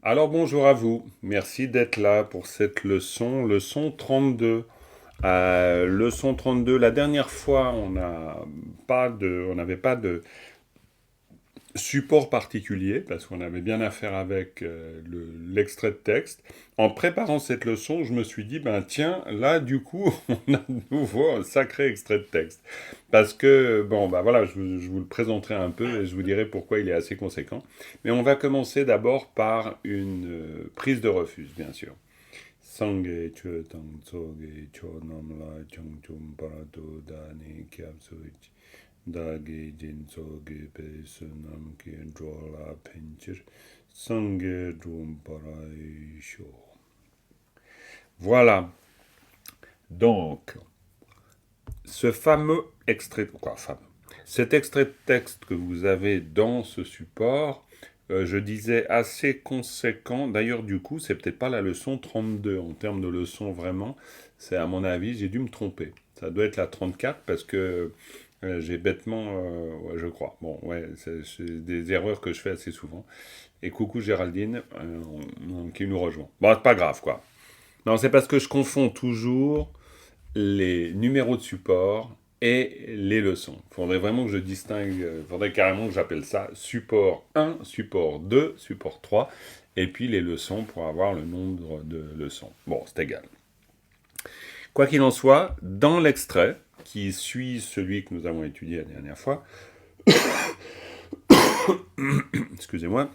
Alors bonjour à vous, merci d'être là pour cette leçon 32. Leçon 32, la dernière fois on n'avait pas de support particulier parce qu'on avait bien affaire avec l'extrait de texte. En préparant cette leçon, je me suis dit, ben tiens, là du coup on a de nouveau un sacré extrait de texte. Parce que, bon, ben voilà, je vous le présenterai un peu et je vous dirai pourquoi il est assez conséquent. Mais on va commencer d'abord par une prise de refus, bien sûr. Sangye chue tang tsoge cho nam la chang chum parato dani kyab suich dagi jin tsoge pe sunam ki drola pinchir sangye drum parai sho. Voilà. Donc, ce fameux extrait, quoi, fameux, cet extrait de texte que vous avez dans ce support, je disais assez conséquent. D'ailleurs, du coup, c'est peut-être pas la leçon 32 en termes de leçon vraiment. C'est à mon avis, j'ai dû me tromper. Ça doit être la 34 parce que j'ai bêtement, ouais, je crois. Bon, ouais, c'est des erreurs que je fais assez souvent. Et coucou Géraldine, qui nous rejoint. Bon, c'est pas grave, quoi. Non, c'est parce que je confonds toujours les numéros de support et les leçons. Il faudrait vraiment que je distingue, il faudrait carrément que j'appelle ça support 1, support 2, support 3, et puis les leçons pour avoir le nombre de leçons. Bon, c'est égal. Quoi qu'il en soit, dans l'extrait, qui suit celui que nous avons étudié la dernière fois, excusez-moi,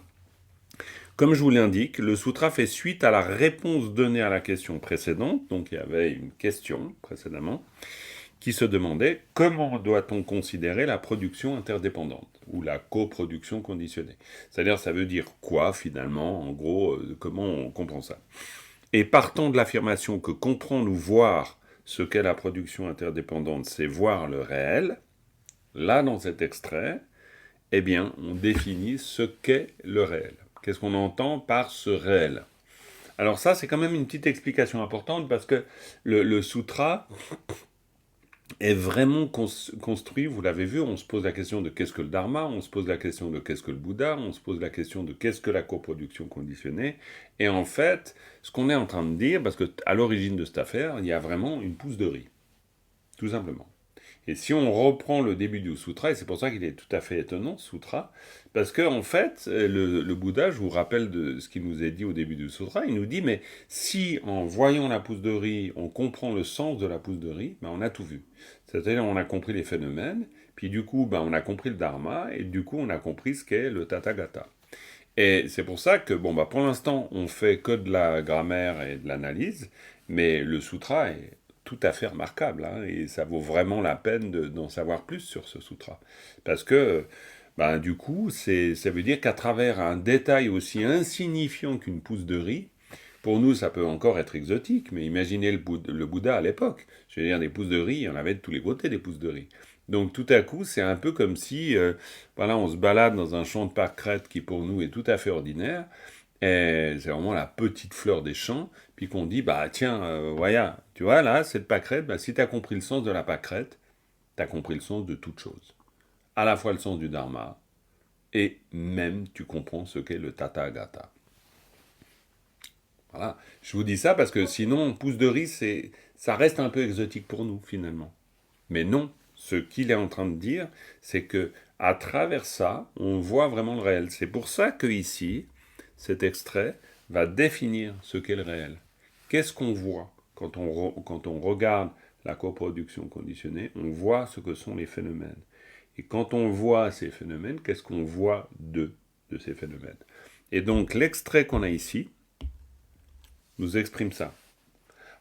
comme je vous l'indique, le sutra fait suite à la réponse donnée à la question précédente, donc il y avait une question précédemment, qui se demandait comment doit-on considérer la production interdépendante ou la coproduction conditionnée. C'est-à-dire, ça veut dire quoi finalement, en gros, comment on comprend ça. Et partant de l'affirmation que comprendre ou voir ce qu'est la production interdépendante, c'est voir le réel, là dans cet extrait, eh bien, on définit ce qu'est le réel. Qu'est-ce qu'on entend par ce réel? Alors ça, c'est quand même une petite explication importante parce que le sutra est vraiment construit, vous l'avez vu, on se pose la question de qu'est-ce que le Dharma, on se pose la question de qu'est-ce que le Bouddha, on se pose la question de qu'est-ce que la coproduction conditionnée, et en fait, ce qu'on est en train de dire, parce que à l'origine de cette affaire, il y a vraiment une pousse de riz, tout simplement. Et si on reprend le début du sutra, et c'est pour ça qu'il est tout à fait étonnant, ce sutra, parce que en fait, le Bouddha, je vous rappelle de ce qu'il nous est dit au début du sutra, il nous dit, mais si en voyant la pousse de riz, on comprend le sens de la pousse de riz, ben on a tout vu. C'est-à-dire on a compris les phénomènes, puis du coup, ben on a compris le dharma, et du coup on a compris ce qu'est le tathagata. Et c'est pour ça que, bon, bah, pour l'instant, on fait que de la grammaire et de l'analyse, mais le sutra est tout à fait remarquable, hein, et ça vaut vraiment la peine d'en savoir plus sur ce sutra. Parce que, ben, du coup, ça veut dire qu'à travers un détail aussi insignifiant qu'une pousse de riz, pour nous, ça peut encore être exotique, mais imaginez le Bouddha à l'époque. Je veux dire, des pousses de riz, il y en avait de tous les côtés des pousses de riz. Donc tout à coup, c'est un peu comme si, voilà, on se balade dans un champ de pâquerettes qui pour nous est tout à fait ordinaire, et c'est vraiment la petite fleur des champs, puis qu'on dit, bah tiens, voilà, tu vois, là, cette pâquerette, bah, si tu as compris le sens de la pâquerette, tu as compris le sens de toute chose. À la fois le sens du dharma, et même tu comprends ce qu'est le tathagata. Voilà. Je vous dis ça parce que sinon, pousse de riz, ça reste un peu exotique pour nous, finalement. Mais non, ce qu'il est en train de dire, c'est que à travers ça, on voit vraiment le réel. C'est pour ça que ici, cet extrait va définir ce qu'est le réel. Qu'est-ce qu'on voit quand on regarde la coproduction conditionnée? On voit ce que sont les phénomènes. Et quand on voit ces phénomènes, qu'est-ce qu'on voit de ces phénomènes? Et donc l'extrait qu'on a ici nous exprime ça.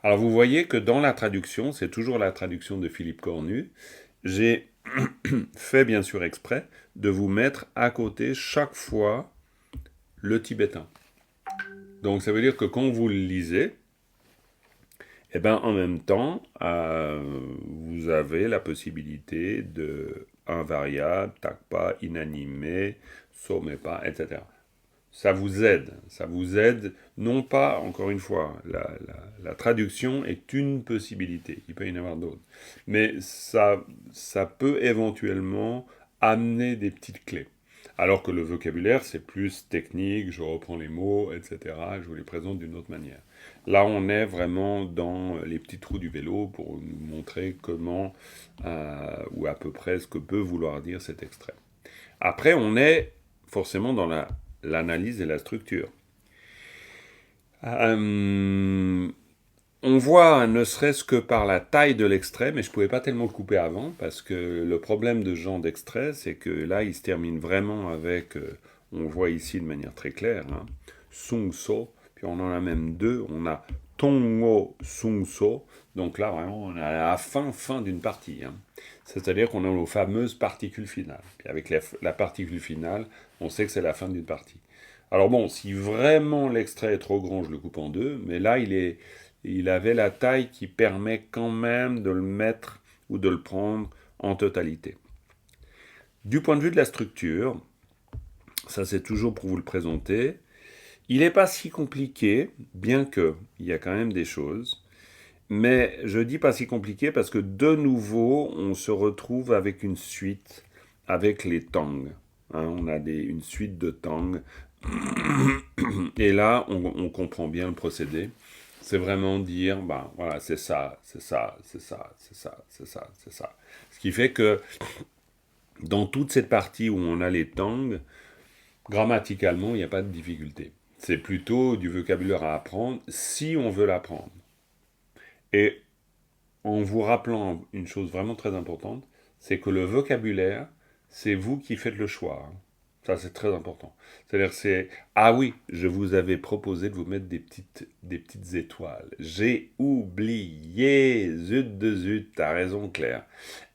Alors vous voyez que dans la traduction, c'est toujours la traduction de Philippe Cornu, j'ai fait bien sûr exprès de vous mettre à côté chaque fois le tibétain. Donc ça veut dire que quand vous le lisez, eh ben, en même temps, vous avez la possibilité de invariable, takpa, inanimé, somepa, etc. Ça vous aide, non pas, encore une fois, la traduction est une possibilité, il peut y en avoir d'autres, mais ça peut éventuellement amener des petites clés. Alors que le vocabulaire, c'est plus technique, je reprends les mots, etc. Je vous les présente d'une autre manière. Là, on est vraiment dans les petits trous du vélo pour nous montrer comment, ou à peu près ce que peut vouloir dire cet extrait. Après, on est forcément dans l'analyse et la structure. On voit, ne serait-ce que par la taille de l'extrait, mais je ne pouvais pas tellement le couper avant, parce que le problème de ce genre d'extrait, c'est que là, il se termine vraiment avec, on voit ici de manière très claire, hein, Sung So, puis on en a même deux, on a Tongo Sung So, donc là, vraiment, on est à la fin d'une partie. Hein. C'est-à-dire qu'on a nos fameuses particules finales. Puis avec la particule finale, on sait que c'est la fin d'une partie. Alors bon, si vraiment l'extrait est trop grand, je le coupe en deux, mais là, il avait la taille qui permet quand même de le mettre ou de le prendre en totalité. Du point de vue de la structure, ça c'est toujours pour vous le présenter, il n'est pas si compliqué, bien que il y a quand même des choses, mais je dis pas si compliqué parce que de nouveau, on se retrouve avec une suite, avec les tangs. Hein, on a une suite de tangs. Et là, on comprend bien le procédé. C'est vraiment dire, ben voilà, c'est ça, c'est ça, c'est ça, c'est ça, c'est ça, c'est ça. Ce qui fait que dans toute cette partie où on a les tangs, grammaticalement, il n'y a pas de difficulté. C'est plutôt du vocabulaire à apprendre si on veut l'apprendre. Et en vous rappelant une chose vraiment très importante, c'est que le vocabulaire, c'est vous qui faites le choix. Hein. Ça, c'est très important. C'est-à-dire, c'est... Ah oui, je vous avais proposé de vous mettre des petites étoiles. J'ai oublié. Zut de zut, t'as raison, Claire.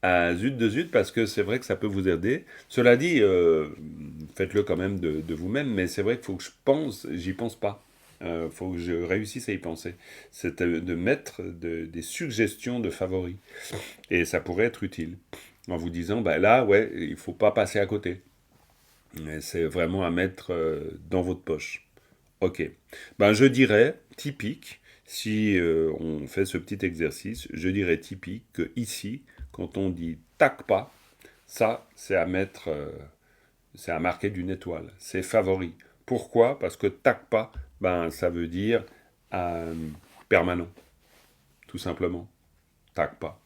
Zut de zut, parce que c'est vrai que ça peut vous aider. Cela dit, faites-le quand même de vous-même, mais c'est vrai qu'il faut que je pense, j'y pense pas. Faut que je réussisse à y penser. C'est de mettre des suggestions de favoris. Et ça pourrait être utile. En vous disant, bah là, ouais, il faut pas passer à côté. C'est vraiment à mettre dans votre poche. Ok. Ben, je dirais, typique, si on fait ce petit exercice, je dirais typique que ici, quand on dit tac pas, ça, c'est à mettre, c'est à marquer d'une étoile. C'est favori. Pourquoi? Parce que tac pas, ben, ça veut dire euh, permanent, tout simplement. Tac pas.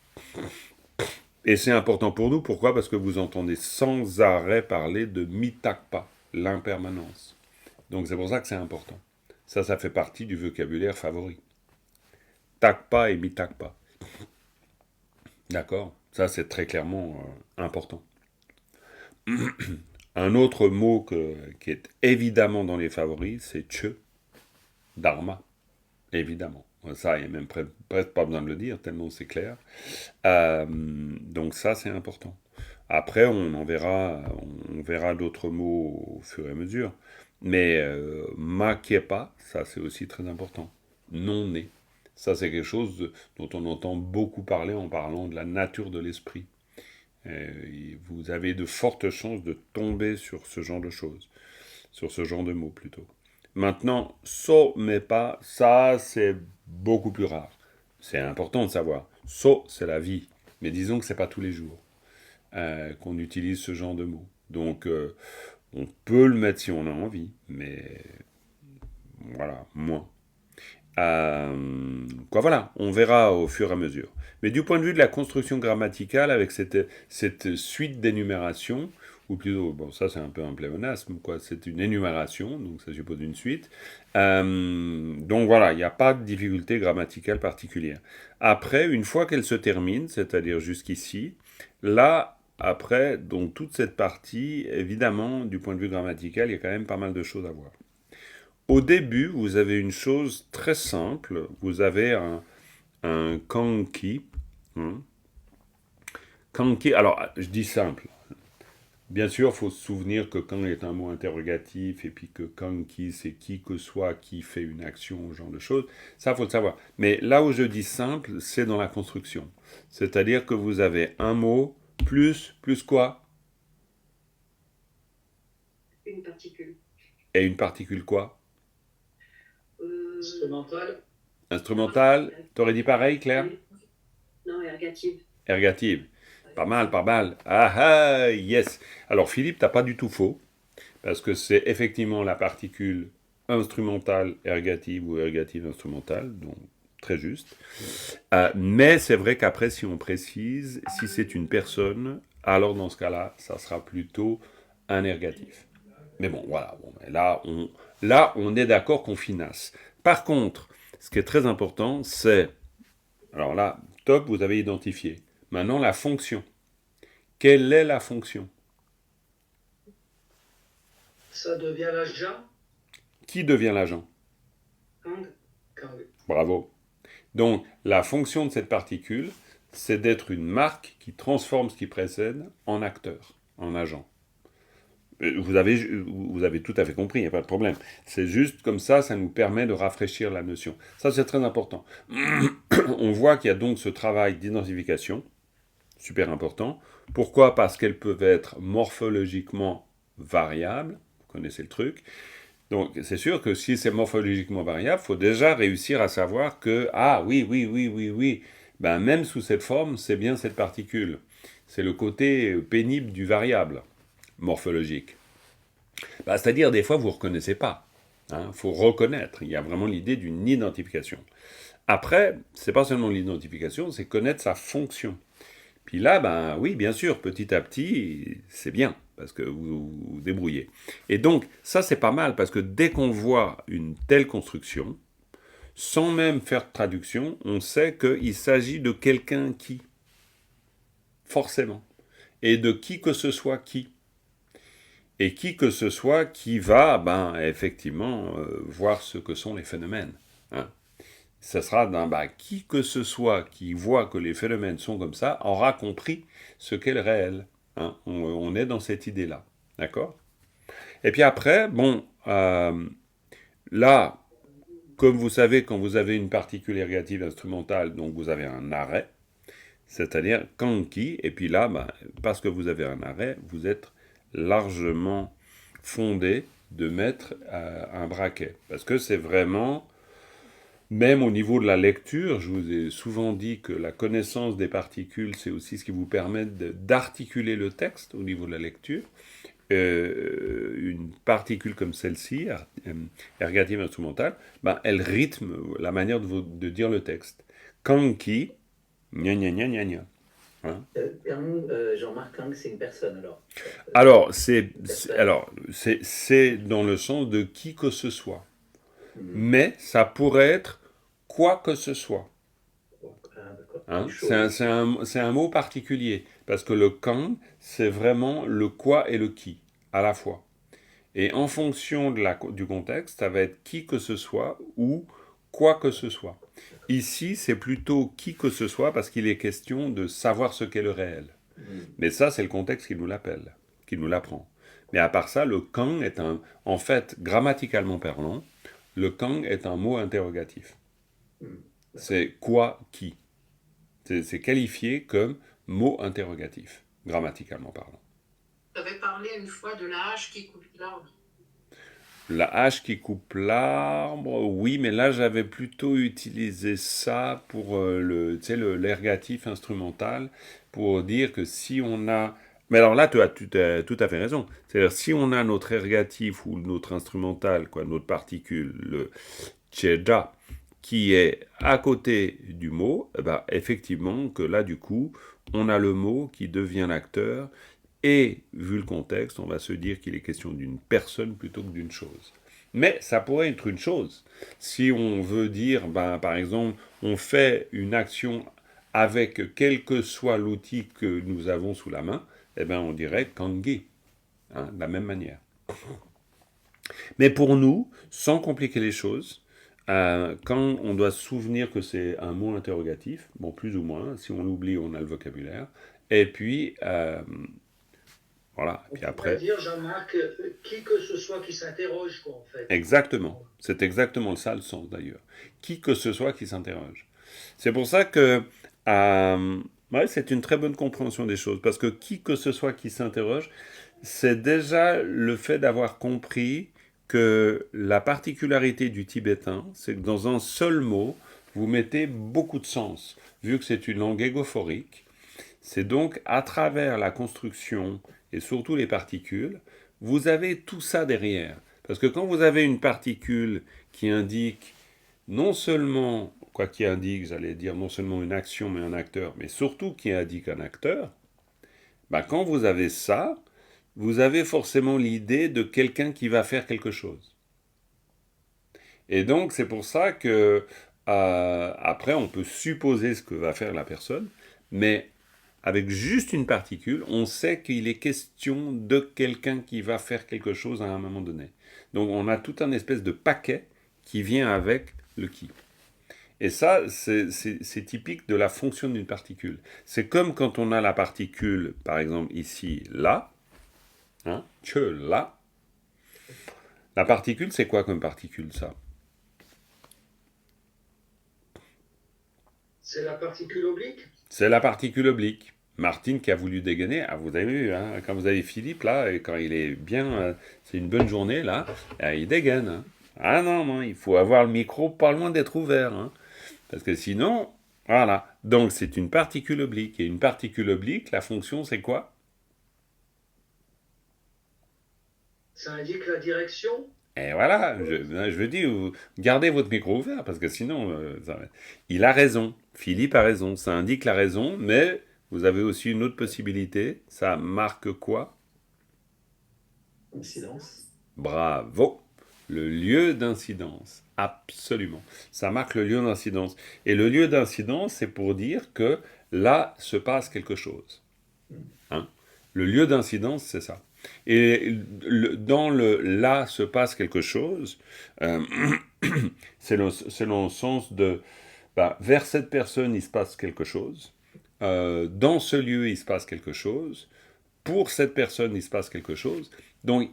Et c'est important pour nous, pourquoi? Parce que vous entendez sans arrêt parler de mi-tac-pas, l'impermanence. Donc c'est pour ça que c'est important. Ça fait partie du vocabulaire favori. Tac-pas et mi-tac-pas. D'accord? Ça, c'est très clairement important. Un autre mot qui est évidemment dans les favoris, c'est che, dharma. Évidemment. Ça, il n'y a même presque pas besoin de le dire, tellement c'est clair. Donc ça, c'est important. Après, on verra d'autres mots au fur et à mesure. Mais makepa, ça c'est aussi très important. Non-né. Ça, c'est quelque chose dont on entend beaucoup parler en parlant de la nature de l'esprit. Vous avez de fortes chances de tomber sur ce genre de choses, sur ce genre de mots plutôt. Maintenant, so mais pas, ça c'est beaucoup plus rare. C'est important de savoir. So, c'est la vie. Mais disons que c'est pas tous les jours qu'on utilise ce genre de mots. Donc, on peut le mettre si on a envie, mais voilà, moins. Voilà, on verra au fur et à mesure. Mais du point de vue de la construction grammaticale, avec cette suite d'énumération, ou plutôt, bon, ça c'est un peu un pléonasme, quoi, c'est une énumération, donc ça suppose une suite. Donc voilà, il n'y a pas de difficulté grammaticale particulière. Après, une fois qu'elle se termine, c'est-à-dire jusqu'ici, là, après, donc toute cette partie, évidemment, du point de vue grammatical, il y a quand même pas mal de choses à voir. Au début, vous avez une chose très simple. Vous avez un kanki. Hein. Kanki, alors, je dis simple. Bien sûr, il faut se souvenir que kan est un mot interrogatif et puis que kanki, c'est qui que soit qui fait une action, ce genre de choses. Ça, il faut le savoir. Mais là où je dis simple, c'est dans la construction. C'est-à-dire que vous avez un mot plus quoi? Une particule. Et une particule quoi? Instrumentale. Instrumentale. T'aurais dit pareil, Claire? Non, ergative. Ergative. Pas mal, pas mal. Ah ah, yes. Alors Philippe, t'as pas du tout faux. parce que c'est effectivement la particule instrumentale ergative ou ergative instrumentale, donc très juste. Mais c'est vrai qu'après, si on précise, si c'est une personne, alors dans ce cas-là, ça sera plutôt un ergatif. Mais bon, voilà. Bon, mais là, on est d'accord qu'on finasse. Par contre, ce qui est très important, c'est... Alors là, top, vous avez identifié. Maintenant, la fonction. Quelle est la fonction? Ça devient l'agent. Qui devient l'agent? Kang. Kang. Bravo. Donc, la fonction de cette particule, c'est d'être une marque qui transforme ce qui précède en acteur, en agent. Vous avez tout à fait compris, il n'y a pas de problème. C'est juste comme ça nous permet de rafraîchir la notion. Ça, c'est très important. On voit qu'il y a donc ce travail d'identification, super important. Pourquoi? Parce qu'elles peuvent être morphologiquement variables. Vous connaissez le truc. Donc, c'est sûr que si c'est morphologiquement variable, il faut déjà réussir à savoir que, ah oui, ben, même sous cette forme, c'est bien cette particule. C'est le côté pénible du variable morphologique. Ben, c'est-à-dire, des fois, vous ne reconnaissez pas. Il faut reconnaître. Il y a vraiment l'idée d'une identification. Après, c'est pas seulement l'identification, c'est connaître sa fonction. Puis là, ben oui, bien sûr, petit à petit, c'est bien, parce que vous vous débrouillez. Et donc, ça, c'est pas mal, parce que dès qu'on voit une telle construction, sans même faire de traduction, on sait qu'il s'agit de quelqu'un qui, forcément, et de qui que ce soit qui. Et qui que ce soit qui va, ben, effectivement, voir ce que sont les phénomènes. Hein. Ça sera qui que ce soit qui voit que les phénomènes sont comme ça, aura compris ce qu'est le réel. Hein. On est dans cette idée-là. D'accord? Et puis après, bon, là, comme vous savez, quand vous avez une particule ergative instrumentale, donc vous avez un arrêt, c'est-à-dire kanki, et puis là, parce que vous avez un arrêt, vous êtes largement fondé de mettre un braquet. Parce que c'est vraiment... Même au niveau de la lecture, je vous ai souvent dit que la connaissance des particules, c'est aussi ce qui vous permet d'articuler le texte au niveau de la lecture. Une particule comme celle-ci, ergative instrumentale, elle rythme la manière de dire le texte. Kanki, gna gna gna gna gna. Hein? Jean-Marc Kang, c'est une personne alors. Alors, c'est dans le sens de qui que ce soit. Mais ça pourrait être quoi que ce soit. Hein? C'est un mot particulier, parce que le quand, c'est vraiment le quoi et le qui, à la fois. Et en fonction du contexte, ça va être qui que ce soit ou quoi que ce soit. Ici, c'est plutôt qui que ce soit, parce qu'il est question de savoir ce qu'est le réel. Mais ça, c'est le contexte qui nous l'appelle, qui nous l'apprend. Mais à part ça, le quand est en fait, grammaticalement parlant, le quand est un mot interrogatif. C'est quoi, qui. C'est qualifié comme mot interrogatif, grammaticalement parlant. Tu avais parlé une fois de la hache qui coupe l'arbre. La hache qui coupe l'arbre, oui, mais là j'avais plutôt utilisé ça pour l'ergatif instrumental, pour dire que si on a... Mais alors là, tu as tout à fait raison. C'est-à-dire, si on a notre ergatif ou notre instrumental, notre particule, le tcheja, qui est à côté du mot, effectivement, que là, du coup, on a le mot qui devient l'acteur, et, vu le contexte, on va se dire qu'il est question d'une personne plutôt que d'une chose. Mais ça pourrait être une chose. Si on veut dire, par exemple, on fait une action avec quel que soit l'outil que nous avons sous la main, on dirait kangi, de la même manière. Mais pour nous, sans compliquer les choses, quand on doit se souvenir que c'est un mot interrogatif, bon, plus ou moins, si on l'oublie, on a le vocabulaire, et puis, voilà, et puis après... On pourrait dire, Jean-Marc, qui que ce soit qui s'interroge, quoi, en fait. Exactement, c'est exactement ça le sens, d'ailleurs. Qui que ce soit qui s'interroge. C'est pour ça que... c'est une très bonne compréhension des choses, parce que qui que ce soit qui s'interroge, c'est déjà le fait d'avoir compris que la particularité du tibétain, c'est que dans un seul mot, vous mettez beaucoup de sens. Vu que c'est une langue égophorique, c'est donc à travers la construction et surtout les particules, vous avez tout ça derrière. Parce que quand vous avez une particule qui indique non seulement, j'allais dire non seulement une action mais un acteur, mais surtout qui indique un acteur, bah quand vous avez ça, vous avez forcément l'idée de quelqu'un qui va faire quelque chose. Et donc c'est pour ça que après on peut supposer ce que va faire la personne, mais avec juste une particule, on sait qu'il est question de quelqu'un qui va faire quelque chose à un moment donné. Donc on a tout un espèce de paquet qui vient avec le qui. Et ça, c'est typique de la fonction d'une particule. C'est comme quand on a la particule, par exemple ici, là, hein, que là. La particule, c'est quoi comme particule, ça? C'est la particule oblique? C'est la particule oblique. Martine qui a voulu dégainer, ah, vous avez vu, hein, quand vous avez Philippe, là, et quand il est bien, c'est une bonne journée, là, il dégaine. Hein. Ah non, non, il faut avoir le micro pas loin d'être ouvert. Hein. Parce que sinon, voilà. Donc c'est une particule oblique. Et une particule oblique, la fonction c'est quoi? Ça indique la direction? Et voilà, je veux dire, gardez votre micro ouvert, parce que sinon, il a raison. Philippe a raison. Ça indique la raison, mais vous avez aussi une autre possibilité. Ça marque quoi? Incidence. Bravo. Le lieu d'incidence. Absolument. Ça marque le lieu d'incidence. Et le lieu d'incidence, c'est pour dire que là se passe quelque chose. Hein? Le lieu d'incidence, c'est ça. Et dans le là se passe quelque chose, c'est dans le sens de vers cette personne il se passe quelque chose, dans ce lieu il se passe quelque chose, pour cette personne il se passe quelque chose. Donc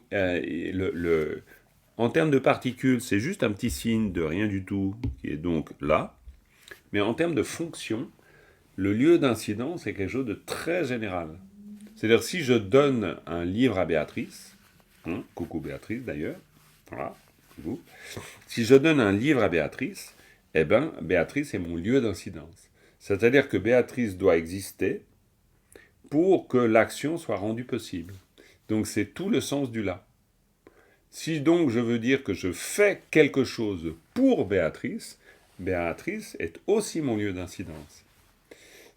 en termes de particules, c'est juste un petit signe de rien du tout qui est donc là, mais en termes de fonction, le lieu d'incidence c'est quelque chose de très général. C'est-à-dire, si je donne un livre à Béatrice, hein, coucou Béatrice d'ailleurs, voilà, coucou. Si je donne un livre à Béatrice, eh bien, Béatrice est mon lieu d'incidence. C'est-à-dire que Béatrice doit exister pour que l'action soit rendue possible. Donc, c'est tout le sens du là. Si donc je veux dire que je fais quelque chose pour Béatrice, Béatrice est aussi mon lieu d'incidence.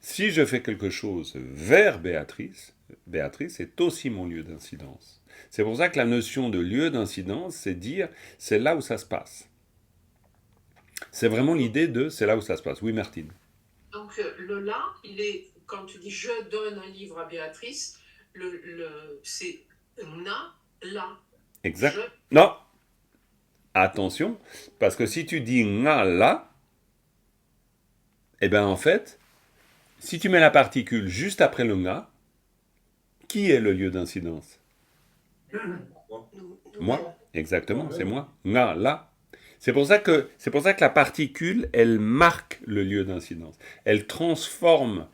Si je fais quelque chose vers Béatrice, Béatrice est aussi mon lieu d'incidence. C'est pour ça que la notion de lieu d'incidence, c'est dire, c'est là où ça se passe. C'est vraiment l'idée de, c'est là où ça se passe. Oui, Martine. Donc le là, il est, quand tu dis je donne un livre à Béatrice, c'est na, là. Exact. Non. Attention, parce que si tu dis na, là, eh bien en fait, si tu mets la particule juste après le na, qui est le lieu d'incidence? Moi, exactement, c'est moi. Na, là. C'est pour ça que la particule, elle marque le lieu d'incidence. Elle transforme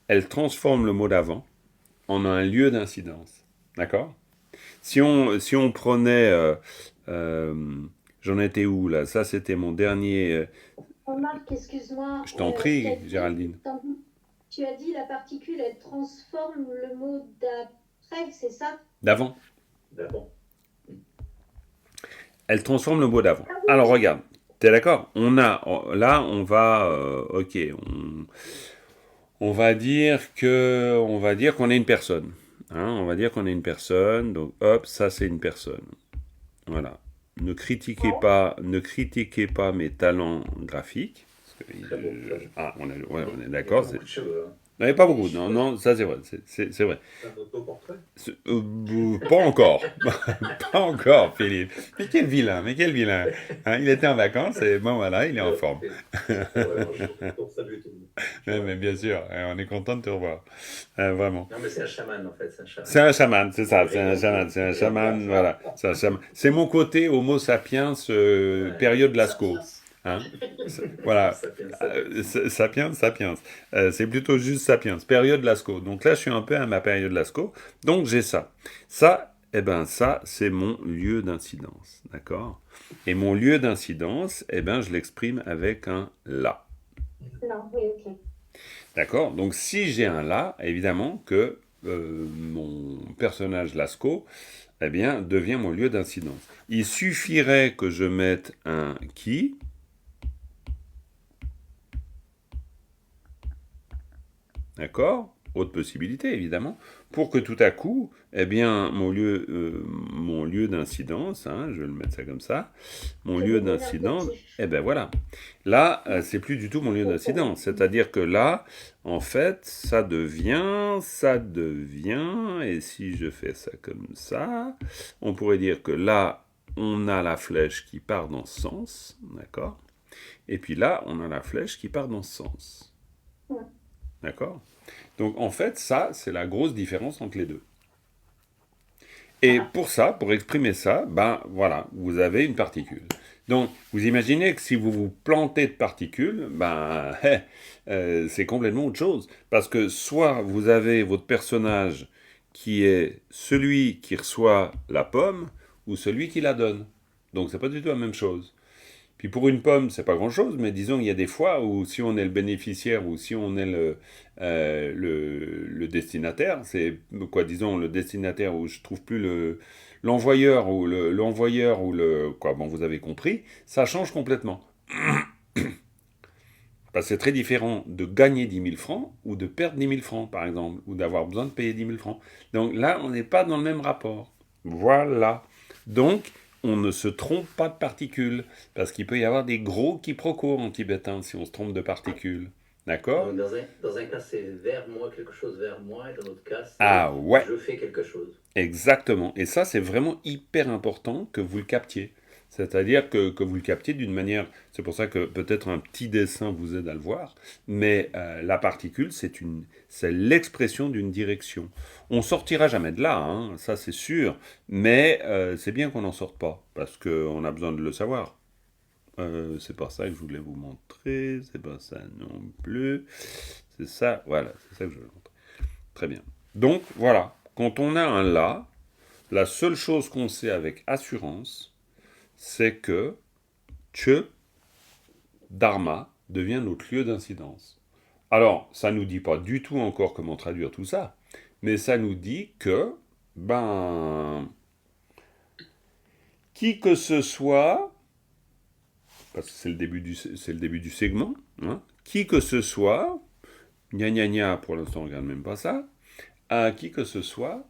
le mot d'avant en un lieu d'incidence. D'accord? Si on prenait... j'en étais où, là? Ça, c'était mon dernier... Remarque, excuse-moi. Je t'en prie, Géraldine. Tu as dit la particule, elle transforme le mot d'après, c'est ça? D'avant. D'avant. Elle transforme le mot d'avant. Alors, regarde. T'es d'accord? On va... ok, on va dire qu'on est une personne. Hein, on va dire qu'on est une personne. Donc, hop, ça, c'est une personne. Voilà. Ne critiquez pas mes talents graphiques. On est d'accord. Beaucoup de cheveux, hein. Non, pas beaucoup. Non, ça c'est vrai. C'est vrai. Un autoportrait? Pas encore. Pas encore, Philippe. Mais quel vilain. Hein, il était en vacances et bon voilà, il est en forme. Pour saluer tout le monde. Ouais, mais bien sûr, on est content de te revoir. Vraiment. Non, mais c'est un chaman en fait. C'est un chaman, c'est ça. C'est un chaman, voilà. C'est mon côté Homo sapiens, période Lascaux. Hein? Voilà. Sapiens. C'est plutôt juste sapiens. Période Lascaux. Donc là, je suis un peu à ma période Lascaux. Donc j'ai ça. Ça, c'est mon lieu d'incidence. D'accord? Et mon lieu d'incidence, je l'exprime avec un là. Non, oui, ok. D'accord? Donc si j'ai un là, évidemment que mon personnage Lascaux, eh bien, devient mon lieu d'incidence. Il suffirait que je mette un qui, d'accord? Autre possibilité, évidemment, pour que tout à coup, eh bien, mon lieu d'incidence, hein, je vais le mettre ça comme ça, mon lieu d'incidence, eh bien voilà. Là, c'est plus du tout mon lieu d'incidence. C'est-à-dire que là, en fait, ça devient, et si je fais ça comme ça, on pourrait dire que là, on a la flèche qui part dans ce sens, d'accord? Et puis là, on a la flèche qui part dans ce sens. D'accord? Donc en fait, ça, c'est la grosse différence entre les deux. Et pour ça, pour exprimer ça, ben voilà, vous avez une particule. Donc vous imaginez que si vous vous plantez de particules, ben c'est complètement autre chose. Parce que soit vous avez votre personnage qui est celui qui reçoit la pomme ou celui qui la donne. Donc c'est pas du tout la même chose. Puis pour une pomme, c'est pas grand-chose, mais disons qu'il y a des fois où si on est le bénéficiaire ou si on est le destinataire, c'est quoi, disons le destinataire où je trouve plus l'envoyeur ou l'envoyeur ou quoi, bon vous avez compris, ça change complètement. Parce que c'est très différent de gagner 10 000 francs ou de perdre 10 000 francs, par exemple, ou d'avoir besoin de payer 10 000 francs. Donc là, on n'est pas dans le même rapport. Voilà. Donc, on ne se trompe pas de particules, parce qu'il peut y avoir des gros quiproquos en tibétain si on se trompe de particules. D'accord? Dans un cas, c'est vers moi, quelque chose vers moi, et dans l'autre cas, c'est Ah ouais, je fais quelque chose. exactement. Et ça, c'est vraiment hyper important que vous le captiez. C'est-à-dire que vous le captiez d'une manière... C'est pour ça que peut-être un petit dessin vous aide à le voir, mais la particule, c'est l'expression d'une direction. On sortira jamais de là, hein, ça c'est sûr, mais c'est bien qu'on n'en sorte pas, parce qu'on a besoin de le savoir. C'est pas ça que je voulais vous montrer, c'est pas ça non plus. C'est ça, voilà, c'est ça que je veux vous montrer. Très bien. Donc, voilà, quand on a un là, la seule chose qu'on sait avec assurance, c'est que Che, Dharma, devient notre lieu d'incidence. Alors, ça ne nous dit pas du tout encore comment traduire tout ça, mais ça nous dit que, qui que ce soit, parce que c'est le début du segment, hein, qui que ce soit, gna gna gna, pour l'instant on ne regarde même pas ça, à qui que ce soit,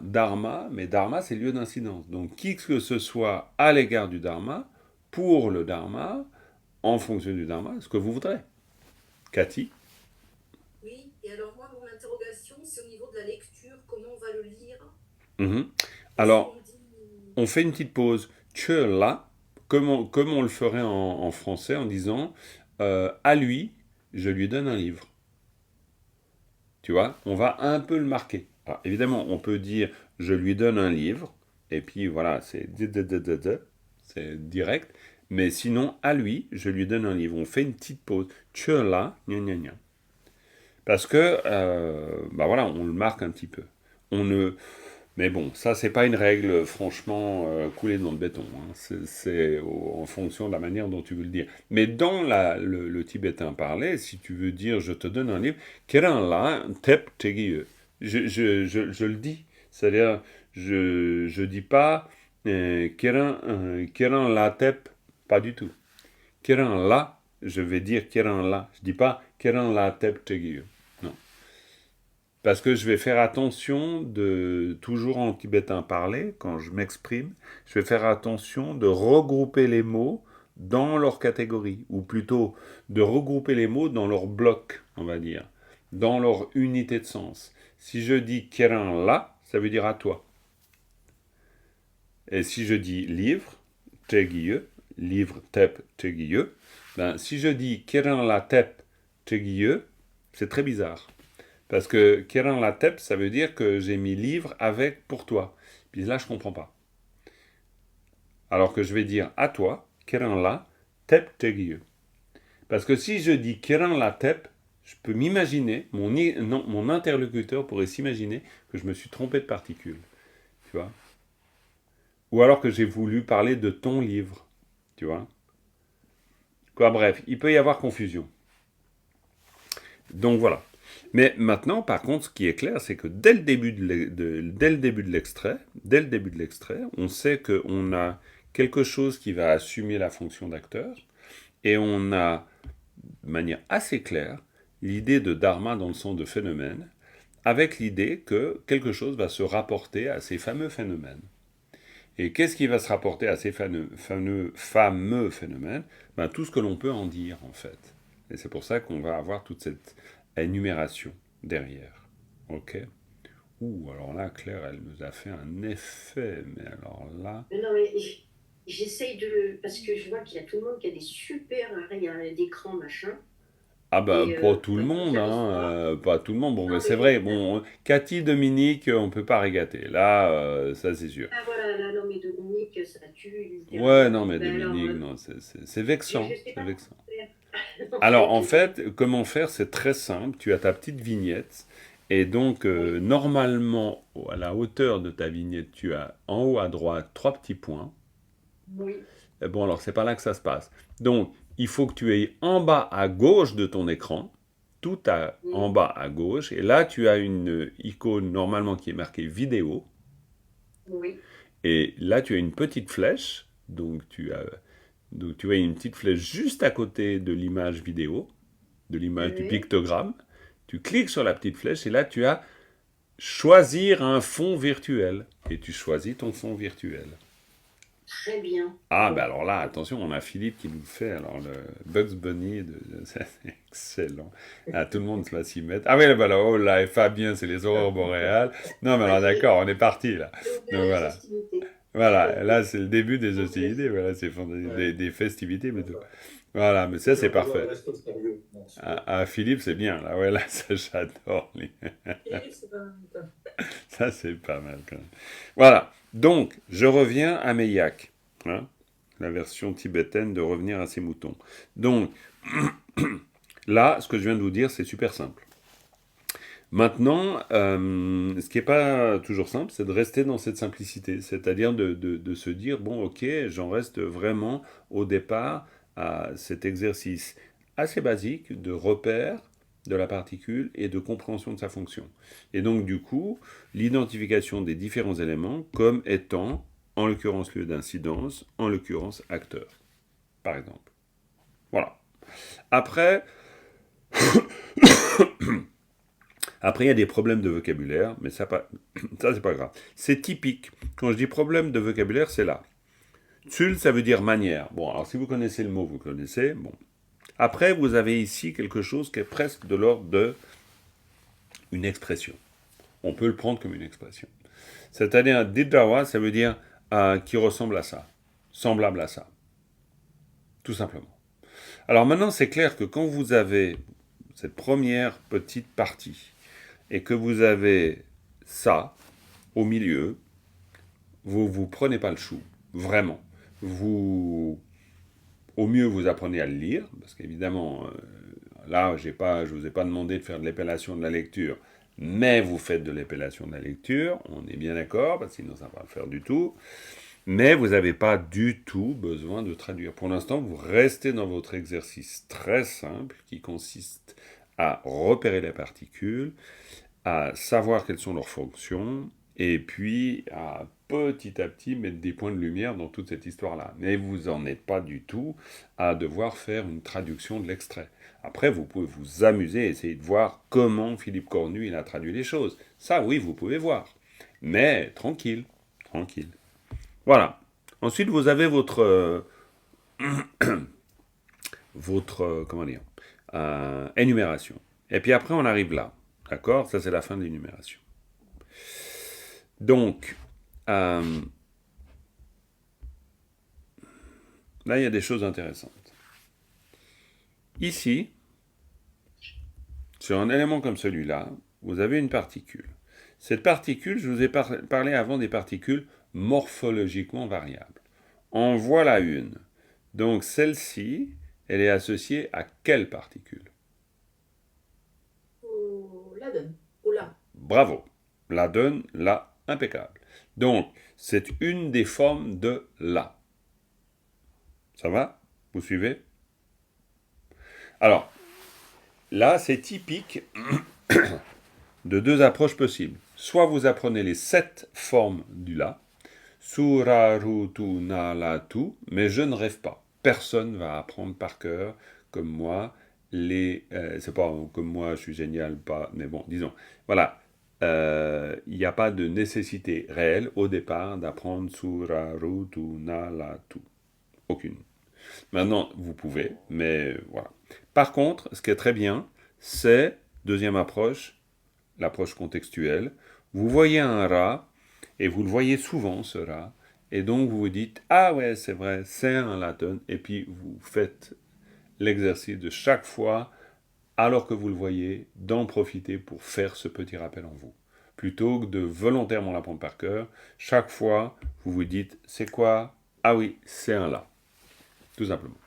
Dharma, mais Dharma c'est lieu d'incidence. Donc qui que ce soit à l'égard du Dharma, pour le Dharma, en fonction du Dharma, ce que vous voudrez. Cathy? Oui, et alors moi, mon interrogation, c'est au niveau de la lecture, comment on va le lire? Alors, on fait une petite pause. Che là, comme on le ferait en français en disant à lui, je lui donne un livre. Tu vois, on va un peu le marquer. Alors, évidemment, on peut dire je lui donne un livre, et puis voilà, c'est direct. Mais sinon, à lui, je lui donne un livre. On fait une petite pause. Che là, gna gna gna. Parce que, voilà, on le marque un petit peu. Mais bon, ça, c'est pas une règle, franchement, coulée dans le béton. Hein. C'est en fonction de la manière dont tu veux le dire. Mais dans le tibétain parlé, si tu veux dire je te donne un livre, Keran la tep tegiye. Je le dis. C'est-à-dire, je dis pas Keran la tep, pas du tout. Keran la, je vais dire Keran la. Je dis pas Keran la tep tegiye. Non. Parce que je vais faire attention toujours en tibétain parlé, quand je m'exprime, je vais faire attention de regrouper les mots dans leur catégorie, ou plutôt de regrouper les mots dans leur bloc, on va dire, dans leur unité de sens. Si je dis Keran la, ça veut dire à toi. Et si je dis livre, tegiye, livre tep tegiye, si je dis Keran la tep tegiye, c'est très bizarre. Parce que Keran la tep, ça veut dire que j'ai mis livre avec pour toi. Puis là, je ne comprends pas. Alors que je vais dire à toi, Keran la tep tegiye. Parce que si je dis Keran la tep, je peux m'imaginer, mon interlocuteur pourrait s'imaginer que je me suis trompé de particule. Tu vois? Ou alors que j'ai voulu parler de ton livre. Tu vois? Quoi, bref, il peut y avoir confusion. Donc voilà. Mais maintenant, par contre, ce qui est clair, c'est que dès le début de l'extrait, on sait qu'on a quelque chose qui va assumer la fonction d'acteur, et on a, de manière assez claire, l'idée de dharma dans le sens de phénomène, avec l'idée que quelque chose va se rapporter à ces fameux phénomènes. Et qu'est-ce qui va se rapporter à ces fameux phénomènes? Tout ce que l'on peut en dire, en fait. Et c'est pour ça qu'on va avoir toute cette énumération derrière. Ok? Alors là, Claire, elle nous a fait un effet, mais alors là... Mais non, mais j'essaye de... Parce que je vois qu'il y a tout le monde qui a des super arrêts d'écran, machin. Pas tout le monde, pas tout le monde. Bon, mais c'est vrai, bon, Cathy, Dominique, on peut pas régater. Là, ça c'est sûr. Ah voilà, là, non, mais Dominique, ça tue. Ouais, non, mais Ben Dominique, alors, non, c'est vexant. je sais C'est pas vexant. comment faire. Alors, en fait, comment faire? C'est très simple. Tu as ta petite vignette. Et donc, normalement, à la hauteur de ta vignette, tu as en haut à droite 3 petits points. Oui. Bon, alors, c'est pas là que ça se passe. Donc, il faut que tu aies en bas à gauche de ton écran, en bas à gauche, et là, tu as une icône normalement qui est marquée vidéo. Oui. Et là, tu as une petite flèche. Donc, tu as une petite flèche juste à côté de l'image vidéo, de l'image du pictogramme. Tu cliques sur la petite flèche et là, tu as choisir un fond virtuel. Et tu choisis ton fond virtuel. Très bien. Alors là, attention, on a Philippe qui nous fait le Bugs Bunny. C'est excellent. Tout le monde va s'y mettre. Ah oui, là, et Fabien, c'est les aurores boréales. Non, mais alors d'accord, on est parti là. Donc voilà. Voilà, là, c'est le début des hostilités. Voilà, c'est des festivités, mais tout. Voilà, mais ça, c'est parfait. Philippe, c'est bien. Là, ouais, là, ça, j'adore. Ça, c'est pas mal quand même. Voilà. Donc, je reviens à mes yaks, la version tibétaine de revenir à ses moutons. Donc, là, ce que je viens de vous dire, c'est super simple. Maintenant, ce qui n'est pas toujours simple, c'est de rester dans cette simplicité, c'est-à-dire de se dire, bon, ok, j'en reste vraiment au départ à cet exercice assez basique de repère de la particule et de compréhension de sa fonction. Et donc, du coup, l'identification des différents éléments comme étant, en l'occurrence, lieu d'incidence, en l'occurrence, acteur, par exemple. Voilà. Après, il y a des problèmes de vocabulaire, mais ça, c'est pas grave. C'est typique. Quand je dis problème de vocabulaire, c'est là. Tsul, ça veut dire manière. Bon, alors si vous connaissez le mot, vous connaissez. Bon. Après, vous avez ici quelque chose qui est presque de l'ordre d'une expression. On peut le prendre comme une expression. C'est-à-dire, Didrawa, ça veut dire qui ressemble à ça, semblable à ça. Tout simplement. Alors maintenant, c'est clair que quand vous avez cette première petite partie, et que vous avez ça au milieu, vous prenez pas le chou, vraiment. Au mieux, vous apprenez à le lire, parce qu'évidemment, là, je vous ai pas demandé de faire de l'épellation de la lecture, mais vous faites de l'épellation de la lecture, on est bien d'accord, parce que sinon ça ne va pas le faire du tout, mais vous n'avez pas du tout besoin de traduire. Pour l'instant, vous restez dans votre exercice très simple, qui consiste à repérer les particules, à savoir quelles sont leurs fonctions, et puis à petit mettre des points de lumière dans toute cette histoire-là. Mais vous n'en êtes pas du tout à devoir faire une traduction de l'extrait. Après, vous pouvez vous amuser, essayer de voir comment Philippe Cornu il a traduit les choses. Ça, oui, vous pouvez voir. Mais tranquille. Voilà. Ensuite, vous avez votre énumération. Et puis après, on arrive là. D'accord? Ça, c'est la fin de l'énumération. Donc, là, il y a des choses intéressantes. Ici, sur un élément comme celui-là, vous avez une particule. Cette particule, je vous ai parlé avant des particules morphologiquement variables. En voilà une. Donc, celle-ci, elle est associée à quelle particule? La donne. Ou là. Bravo. La donne, là, impeccable. Donc, c'est une des formes de la. Ça va? Vous suivez? Alors, là, c'est typique de deux approches possibles. Soit vous apprenez les 7 formes du La, Su, Ra, Ru, Tu, Na, La, Tu, mais je ne rêve pas. Personne va apprendre par cœur, comme moi, c'est pas comme moi, je suis génial, pas, mais bon, disons, voilà. Il n'y a pas de nécessité réelle au départ d'apprendre Su, Ra, Ru, Tu, Na, La, Tu. Aucune. Maintenant, vous pouvez, mais voilà. Par contre, ce qui est très bien, c'est, deuxième approche, l'approche contextuelle. Vous voyez un rat, et vous le voyez souvent, ce rat, et donc vous vous dites, ah ouais, c'est vrai, c'est un laton, et puis vous faites l'exercice de chaque fois, alors que vous le voyez, d'en profiter pour faire ce petit rappel en vous. Plutôt que de volontairement l'apprendre par cœur, chaque fois, vous vous dites, c'est quoi? Ah oui, c'est un la. Tout simplement.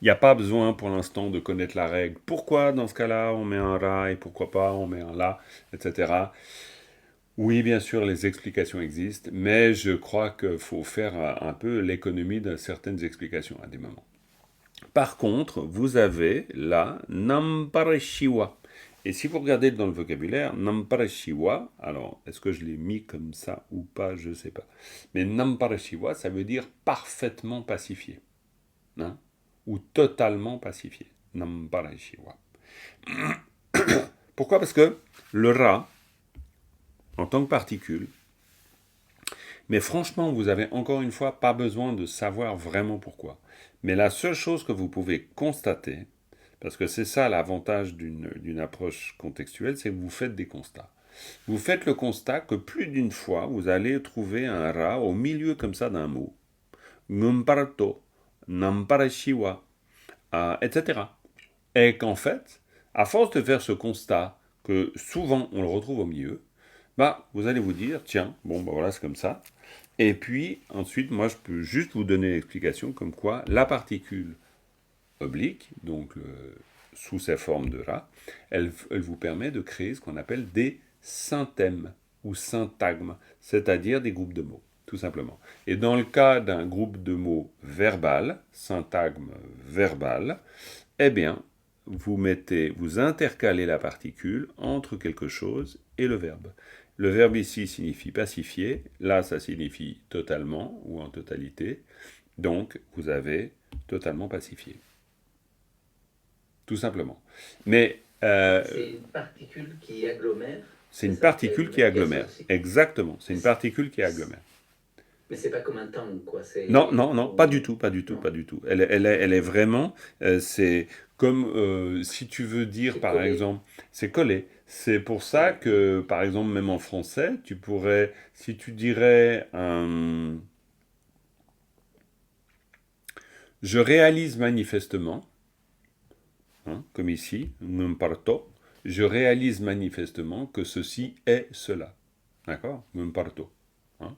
Il n'y a pas besoin pour l'instant de connaître la règle. Pourquoi dans ce cas-là on met un ra et pourquoi pas on met un la, etc. Oui, bien sûr, les explications existent, mais je crois qu'il faut faire un peu l'économie de certaines explications à des moments. Par contre, vous avez la nampareshiwa. Et si vous regardez dans le vocabulaire, nampareshiwa, alors est-ce que je l'ai mis comme ça ou pas, je ne sais pas. Mais nampareshiwa, ça veut dire parfaitement pacifié. Hein, ou totalement pacifié. Nampareshiwa. Pourquoi? Parce que le ra, en tant que particule, mais franchement, vous avez encore une fois pas besoin de savoir vraiment pourquoi. Mais la seule chose que vous pouvez constater, parce que c'est ça l'avantage d'une approche contextuelle, c'est que vous faites des constats. Vous faites le constat que plus d'une fois, vous allez trouver un ra au milieu comme ça d'un mot. Numparto, nampareshiwa, etc. Et qu'en fait, à force de faire ce constat, que souvent on le retrouve au milieu, bah, vous allez vous dire, tiens, bon, bah voilà, c'est comme ça. Et puis, ensuite, moi, je peux juste vous donner l'explication comme quoi la particule oblique, donc sous sa forme de ra, elle vous permet de créer ce qu'on appelle des synthèmes ou syntagmes, c'est-à-dire des groupes de mots, tout simplement. Et dans le cas d'un groupe de mots verbal, syntagme verbal, eh bien, vous intercalez la particule entre quelque chose et le verbe. Le verbe ici signifie pacifier, là ça signifie totalement ou en totalité, donc vous avez totalement pacifié. Tout simplement. Mais c'est une particule qui agglomère. C'est une particule qui agglomère. Exactement, c'est une particule qui agglomère. Mais c'est pas comme un tang, quoi. Non, pas du tout. Elle est vraiment, c'est comme si tu veux dire, par exemple, c'est collé. C'est pour ça que, par exemple, même en français, tu pourrais, si tu dirais, je réalise manifestement, hein, comme ici, non parto, je réalise manifestement que ceci est cela. D'accord? Non parto. Hein?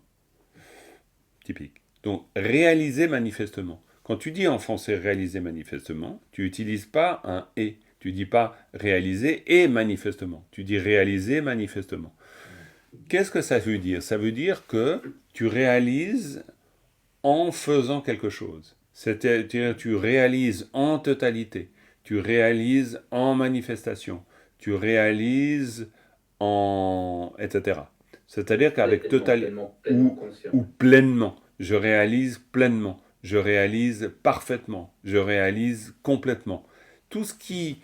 Typique. Donc, réaliser manifestement. Quand tu dis en français réaliser manifestement, tu n'utilises pas un « et ». Tu dis pas réaliser et manifestement. Tu dis réaliser manifestement. Qu'est-ce que ça veut dire? Ça veut dire que tu réalises en faisant quelque chose. C'est-à-dire tu réalises en totalité. Tu réalises en manifestation. Tu réalises en... etc. C'est-à-dire qu'avec totalité... ou pleinement. Je réalise pleinement. Je réalise parfaitement. Je réalise complètement. Tout ce qui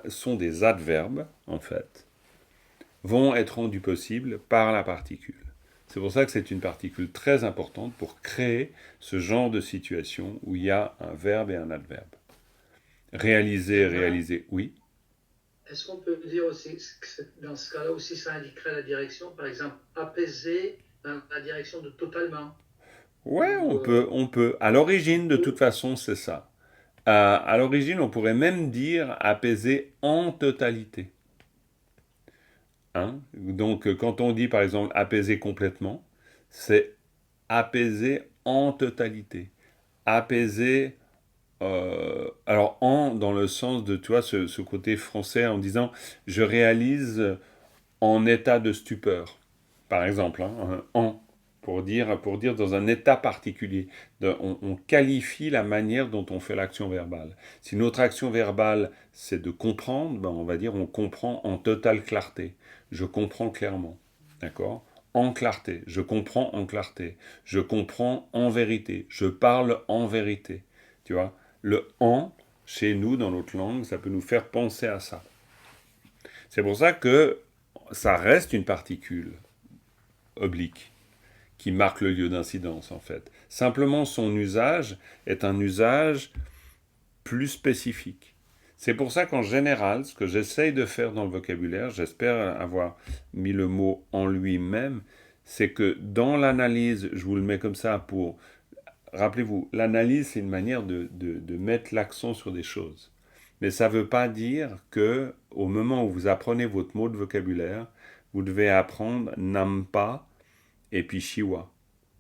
sont des adverbes, en fait, vont être rendus possibles par la particule. C'est pour ça que c'est une particule très importante pour créer ce genre de situation où il y a un verbe et un adverbe. Réaliser, oui. Est-ce qu'on peut dire aussi que dans ce cas-là aussi ça indiquerait la direction, par exemple apaiser dans la direction de totalement? Ouais, on peut. À l'origine, de toute façon, c'est ça. À l'origine, on pourrait même dire apaiser en totalité. Hein? Donc, quand on dit, par exemple, apaiser complètement, c'est apaiser en totalité. Apaiser, alors en, dans le sens de, tu vois, ce côté français en disant, je réalise en état de stupeur, par exemple, hein, en. pour dire dans un état particulier. On qualifie la manière dont on fait l'action verbale. Si notre action verbale, c'est de comprendre, ben on va dire on comprend en totale clarté. Je comprends clairement. D'accord ? En clarté. Je comprends en clarté. Je comprends en vérité. Je parle en vérité. Tu vois ? Le en, chez nous, dans notre langue, ça peut nous faire penser à ça. C'est pour ça que ça reste une particule oblique qui marque le lieu d'incidence, en fait. Simplement, son usage est un usage plus spécifique. C'est pour ça qu'en général, ce que j'essaye de faire dans le vocabulaire, j'espère avoir mis le mot en lui-même, c'est que dans l'analyse, je vous le mets comme ça pour... Rappelez-vous, l'analyse, c'est une manière de mettre l'accent sur des choses. Mais ça ne veut pas dire que au moment où vous apprenez votre mot de vocabulaire, vous devez apprendre nampa et puis shiwa.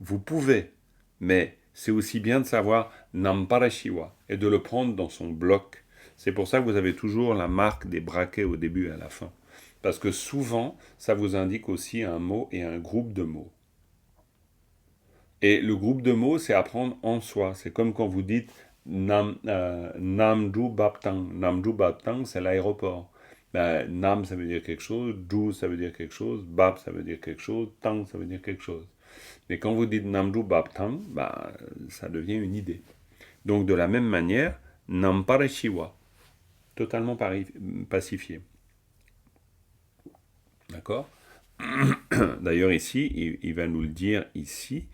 Vous pouvez, mais c'est aussi bien de savoir nampara shiwa et de le prendre dans son bloc. C'est pour ça que vous avez toujours la marque des braquets au début et à la fin. Parce que souvent, ça vous indique aussi un mot et un groupe de mots. Et le groupe de mots, c'est apprendre en soi. C'est comme quand vous dites Namju Baptang. Namju Baptang, c'est l'aéroport. Ben, Nam, ça veut dire quelque chose, Ju, ça veut dire quelque chose, Bap, ça veut dire quelque chose, Tang, ça veut dire quelque chose. Mais quand vous dites Namju Baptang, ben, ça devient une idée. Donc, de la même manière, Nampare Shiwa, totalement pacifié. D'accord ? D'ailleurs, ici, il va nous le dire ici,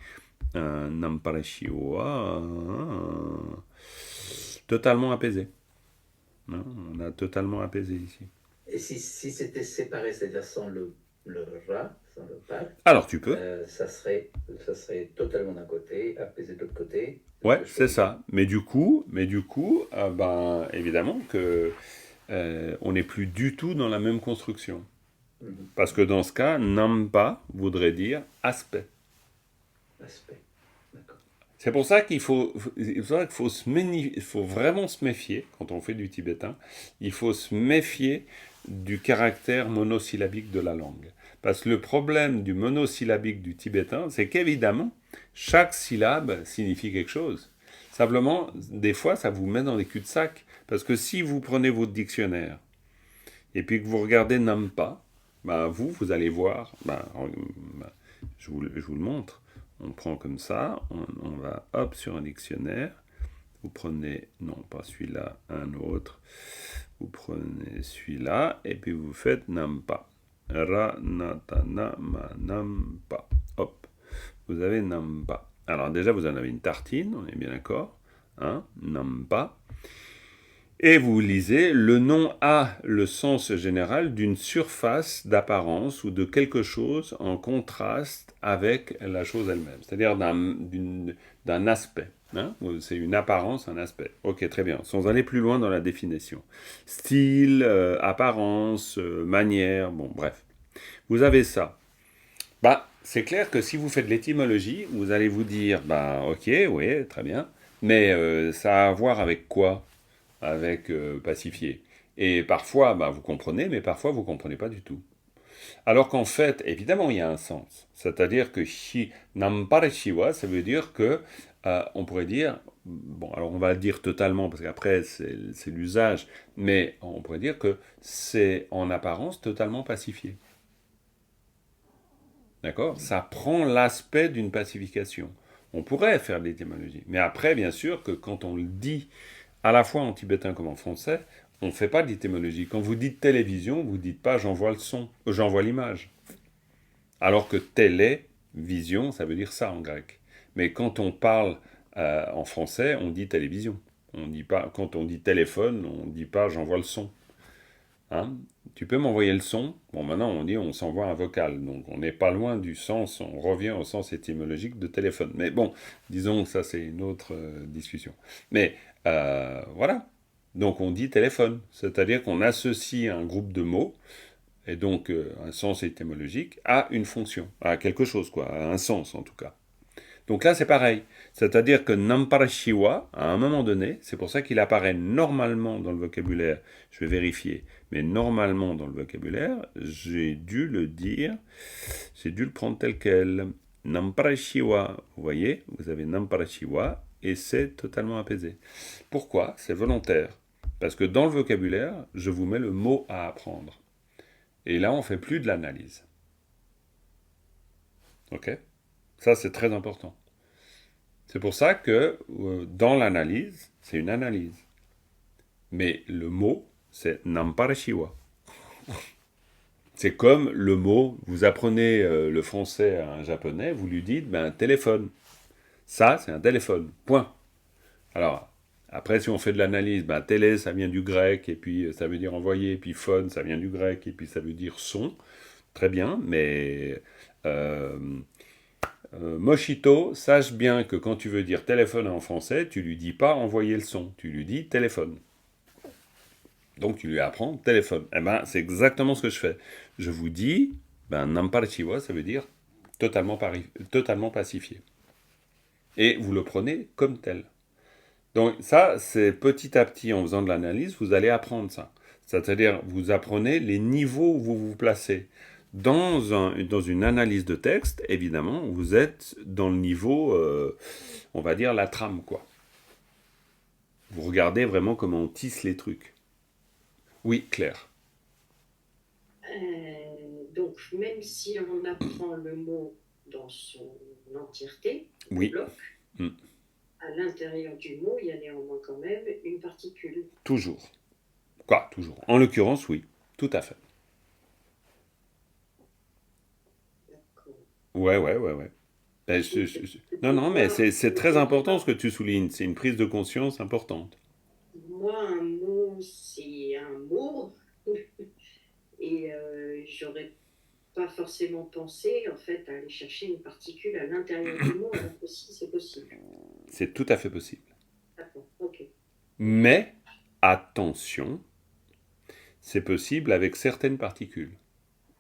Nampare Shiwa, totalement apaisé. Non, on a totalement apaisé ici. Et si c'était séparé, c'est-à-dire sans le ra, sans le pa, Alors tu peux. ça serait totalement d'un côté, apaisé de l'autre côté. Ouais, c'est ça. Mais du coup, ben, évidemment que on n'est plus du tout dans la même construction. Parce que dans ce cas, nampa voudrait dire aspect. Aspect. D'accord. C'est pour ça qu'il faut vraiment se méfier, quand on fait du tibétain, il faut se méfier du caractère monosyllabique de la langue. Parce que le problème du monosyllabique du tibétain, c'est qu'évidemment, chaque syllabe signifie quelque chose. Simplement, des fois, ça vous met dans les cul-de-sac. Parce que si vous prenez votre dictionnaire, et puis que vous regardez nampa, ben vous allez voir, je vous le montre. On prend comme ça, on va hop sur un dictionnaire, vous prenez, non pas celui-là, un autre, vous prenez celui-là, et puis vous faites nampa. Ra, na, ta, na, ma, nampa. Hop, vous avez nampa. Alors déjà, vous en avez une tartine, on est bien d'accord, hein, nampa. Et vous lisez, le nom a le sens général d'une surface d'apparence ou de quelque chose en contraste avec la chose elle-même, c'est-à-dire d'un aspect. Hein, c'est une apparence, un aspect. Ok, très bien, sans aller plus loin dans la définition. Style, apparence, manière, bon, bref. Vous avez ça. Bah, c'est clair que si vous faites de l'étymologie, vous allez vous dire, bah, ok, oui, très bien, mais ça a à voir avec quoi ? Avec pacifié. Et parfois, vous comprenez, mais parfois, vous ne comprenez pas du tout. Alors qu'en fait, évidemment, il y a un sens. C'est-à-dire que nampare shiwa, ça veut dire que, on pourrait dire, bon, alors on va le dire totalement, parce qu'après, c'est l'usage, mais on pourrait dire que c'est en apparence totalement pacifié. D'accord ? Ça prend l'aspect d'une pacification. On pourrait faire de l'étymologie. Mais après, bien sûr, que quand on le dit, à la fois en tibétain comme en français, on ne fait pas d'étymologie. Quand vous dites télévision, vous ne dites pas j'envoie le son, j'envoie l'image. Alors que télévision, ça veut dire ça en grec. Mais quand on parle en français, on dit télévision. On dit pas, quand on dit téléphone, on ne dit pas j'envoie le son. Hein ? Tu peux m'envoyer le son. Bon, maintenant on dit on s'envoie un vocal. Donc on n'est pas loin du sens, on revient au sens étymologique de téléphone. Mais bon, disons que ça c'est une autre discussion. Mais voilà. Donc on dit téléphone. C'est-à-dire qu'on associe un groupe de mots, et donc un sens étymologique, à une fonction, à quelque chose, quoi, à un sens en tout cas. Donc là c'est pareil. C'est-à-dire que nampara shiwa, à un moment donné, c'est pour ça qu'il apparaît normalement dans le vocabulaire, je vais vérifier, mais normalement dans le vocabulaire, j'ai dû le dire, j'ai dû le prendre tel quel. Namparashiwa. Vous voyez, vous avez Namparashiwa et c'est totalement apaisé. Pourquoi? C'est volontaire. Parce que dans le vocabulaire, je vous mets le mot à apprendre. Et là, on ne fait plus de l'analyse. Ok? Ça, c'est très important. C'est pour ça que dans l'analyse, c'est une analyse. Mais le mot, c'est Namparashiwa. C'est comme le mot, vous apprenez le français à un japonais, vous lui dites téléphone. Ça, c'est un téléphone. Point. Alors, après, si on fait de l'analyse, télé, ça vient du grec, et puis ça veut dire envoyer, et puis phone, ça vient du grec, et puis ça veut dire son. Très bien, mais Moshito, sache bien que quand tu veux dire téléphone en français, tu lui dis pas envoyer le son, tu lui dis téléphone. Donc tu lui apprends téléphone. Eh ben, c'est exactement ce que je fais. Je vous dis, Namparashiwa, ça veut dire totalement pacifié. Et vous le prenez comme tel. Donc ça, c'est petit à petit, en faisant de l'analyse, vous allez apprendre ça. C'est-à-dire, vous apprenez les niveaux où vous vous placez. Dans une analyse de texte, évidemment, vous êtes dans le niveau, on va dire, la trame, quoi. Vous regardez vraiment comment on tisse les trucs. Oui, Claire. Donc, même si on apprend le mot dans son entièreté, Oui. le bloc, à l'intérieur du mot, il y a néanmoins quand même une particule. Toujours. Quoi, toujours. En l'occurrence, oui. Tout à fait. D'accord. Ouais. Non, mais c'est très important ce que tu soulignes. C'est une prise de conscience importante. Moi, un mot, c'est un mot. Et j'aurais pas forcément pensé, en fait, à aller chercher une particule à l'intérieur du mot, alors que si, c'est possible. C'est tout à fait possible. D'accord, ok. Mais, attention, c'est possible avec certaines particules.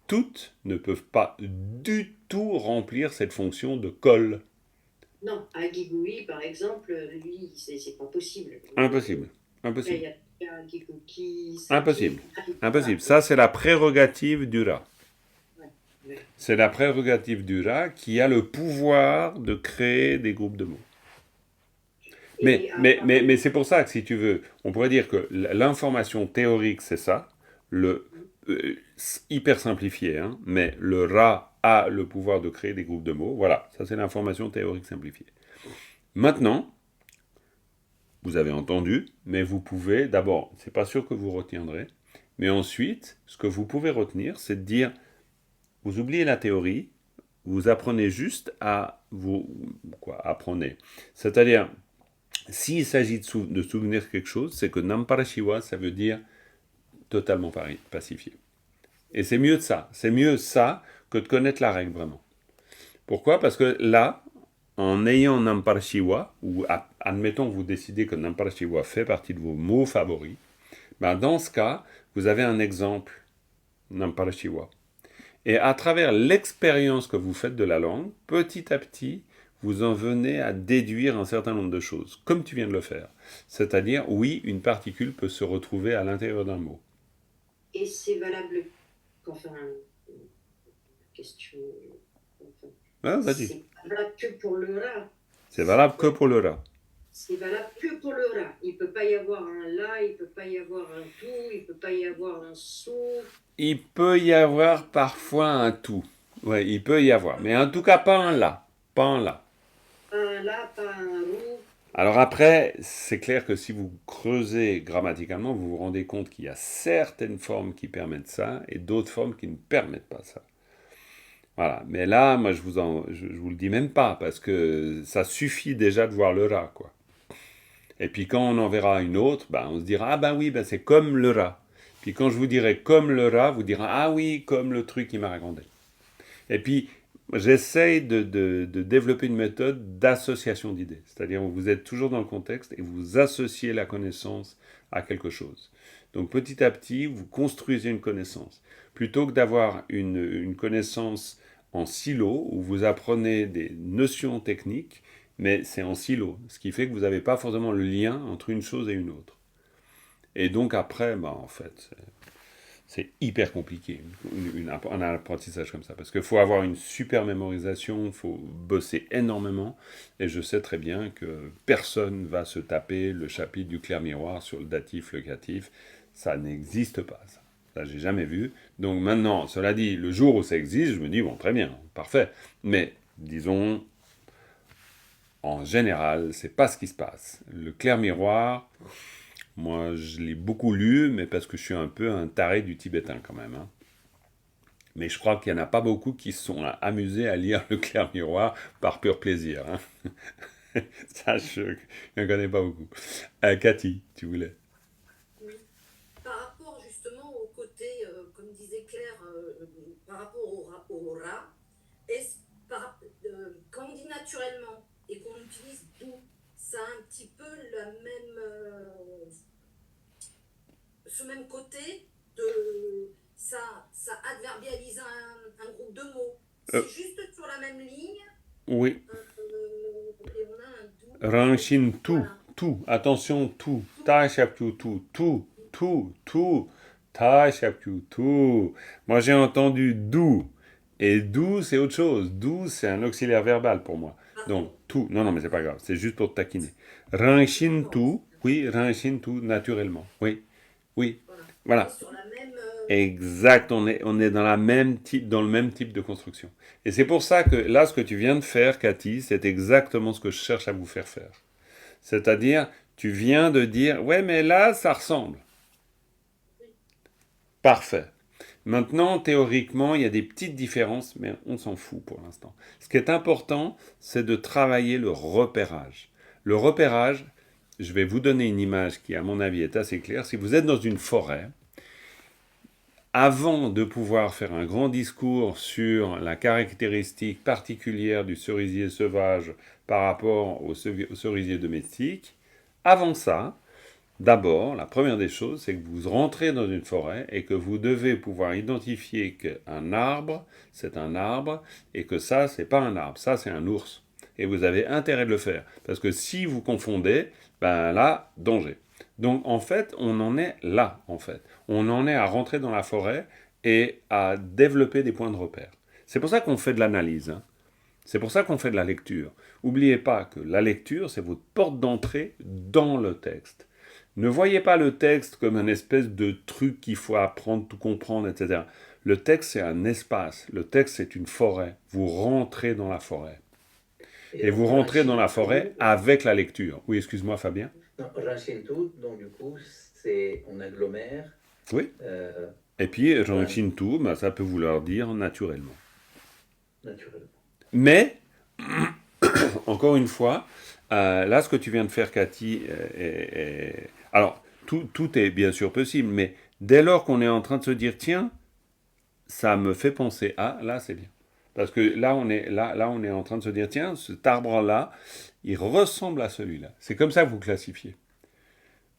Toutes ne peuvent pas du tout remplir cette fonction de colle. Non, Agigui, par exemple, lui, c'est pas possible. Impossible. Il Impossible. y a Agiguki, Impossible. Impossible. Ça, c'est la prérogative du Ra. Ouais. C'est la prérogative du Ra qui a le pouvoir de créer des groupes de mots. Mais c'est pour ça que, si tu veux, on pourrait dire que l'information théorique, c'est ça, hyper simplifié, hein, mais le Ra a le pouvoir de créer des groupes de mots. Voilà, ça c'est l'information théorique simplifiée. Maintenant, vous avez entendu, mais vous pouvez, d'abord, c'est pas sûr que vous retiendrez, mais ensuite, ce que vous pouvez retenir, c'est de dire, vous oubliez la théorie, vous apprenez juste à vous... Quoi, apprenez. C'est-à-dire, s'il s'agit de souvenir quelque chose, c'est que Namparashiwa, ça veut dire totalement pacifié. Et c'est mieux de ça. C'est mieux ça que de connaître la règle, vraiment. Pourquoi? Parce que là, en ayant Namparashiwa, ou admettons que vous décidez que Namparashiwa fait partie de vos mots favoris, dans ce cas, vous avez un exemple Namparashiwa. Et à travers l'expérience que vous faites de la langue, petit à petit, vous en venez à déduire un certain nombre de choses, comme tu viens de le faire. C'est-à-dire, oui, une particule peut se retrouver à l'intérieur d'un mot. Et c'est valable, enfin, question... Ah, vas-y. C'est valable que pour le Ra. C'est valable que pour le Ra. C'est valable que pour le Ra. Il ne peut pas y avoir un La, il ne peut pas y avoir un Tout, il ne peut pas y avoir un Sou. Il peut y avoir parfois un tout. Oui, il peut y avoir. Mais en tout cas, pas un La. Pas un La. Pas un La, pas un Rou. Alors après, c'est clair que si vous creusez grammaticalement, vous vous rendez compte qu'il y a certaines formes qui permettent ça et d'autres formes qui ne permettent pas ça. Voilà. Mais là, moi, je vous le dis même pas parce que ça suffit déjà de voir le Ra, quoi. Et puis quand on en verra une autre, on se dira, oui, c'est comme le Ra. Puis quand je vous dirai comme le Ra, vous direz, ah oui, comme le truc qu'il m'a raconté. Et puis, j'essaye de développer une méthode d'association d'idées. C'est-à-dire que vous êtes toujours dans le contexte et vous associez la connaissance à quelque chose. Donc petit à petit, vous construisez une connaissance. Plutôt que d'avoir une connaissance en silo, où vous apprenez des notions techniques, mais c'est en silo. Ce qui fait que vous n'avez pas forcément le lien entre une chose et une autre. Et donc après, en fait, c'est hyper compliqué, un apprentissage comme ça, parce qu'il faut avoir une super mémorisation, il faut bosser énormément, et je sais très bien que personne va se taper le chapitre du clair miroir sur le datif, le catif, ça n'existe pas, ça. Ça, j'ai jamais vu. Donc maintenant, cela dit, le jour où ça existe, je me dis, bon, très bien, parfait. Mais, disons, en général, c'est pas ce qui se passe. Le clair miroir, moi, je l'ai beaucoup lu, mais parce que je suis un peu un taré du tibétain quand même, hein. Mais je crois qu'il n'y en a pas beaucoup qui se sont amusés à lire le clair miroir par pur plaisir, hein. Ça, je n'en connais pas beaucoup. Cathy, tu voulais. Oui. Par rapport justement au côté, comme disait Claire, par rapport au rat, quand on dit naturellement et qu'on utilise d'où, ça a un petit peu la même, ce même côté de ça adverbialise un groupe de mots. C'est juste sur la même ligne. Oui. Et on a un d'où. Ranchin tout, Voilà. tout, attention, tout, ta chaptu tout, ta chaptu tout. Moi j'ai entendu dou, et dou c'est autre chose, dou c'est un auxiliaire verbal pour moi. Donc tout, non, mais c'est pas grave, c'est juste pour te taquiner. Ranchin tout, oui, ranchin tout, naturellement, oui, voilà. Sur la même, Exact, on est dans le même type de construction. Et c'est pour ça que là, ce que tu viens de faire, Cathy, c'est exactement ce que je cherche à vous faire faire. C'est-à-dire, tu viens de dire, ouais, mais là, ça ressemble. Parfait. Maintenant, théoriquement, il y a des petites différences, mais on s'en fout pour l'instant. Ce qui est important, c'est de travailler le repérage. Le repérage, je vais vous donner une image qui, à mon avis, est assez claire. Si vous êtes dans une forêt, avant de pouvoir faire un grand discours sur la caractéristique particulière du cerisier sauvage par rapport au cerisier domestique, avant ça, d'abord, la première des choses, c'est que vous rentrez dans une forêt et que vous devez pouvoir identifier qu'un arbre, c'est un arbre, et que ça, c'est pas un arbre, ça, c'est un ours. Et vous avez intérêt de le faire. Parce que si vous confondez, ben là, danger. Donc, en fait, on en est là, en fait. On en est à rentrer dans la forêt et à développer des points de repère. C'est pour ça qu'on fait de l'analyse, hein. C'est pour ça qu'on fait de la lecture. N'oubliez pas que la lecture, c'est votre porte d'entrée dans le texte. Ne voyez pas le texte comme un espèce de truc qu'il faut apprendre, tout comprendre, etc. Le texte, c'est un espace. Le texte, c'est une forêt. Vous rentrez dans la forêt. Et vous rentrez dans la forêt avec la lecture. Oui, excuse-moi, Fabien. Non, Ranchintu, donc du coup, on agglomère. Oui. Et puis, Ranchintu, ben, ça peut vouloir dire naturellement. Naturellement. Mais, encore une fois, là, ce que tu viens de faire, Cathy, alors, tout est bien sûr possible, mais dès lors qu'on est en train de se dire, tiens, ça me fait penser à, là, c'est bien. Parce que là, on est en train de se dire, tiens, cet arbre-là, il ressemble à celui-là. C'est comme ça que vous classifiez.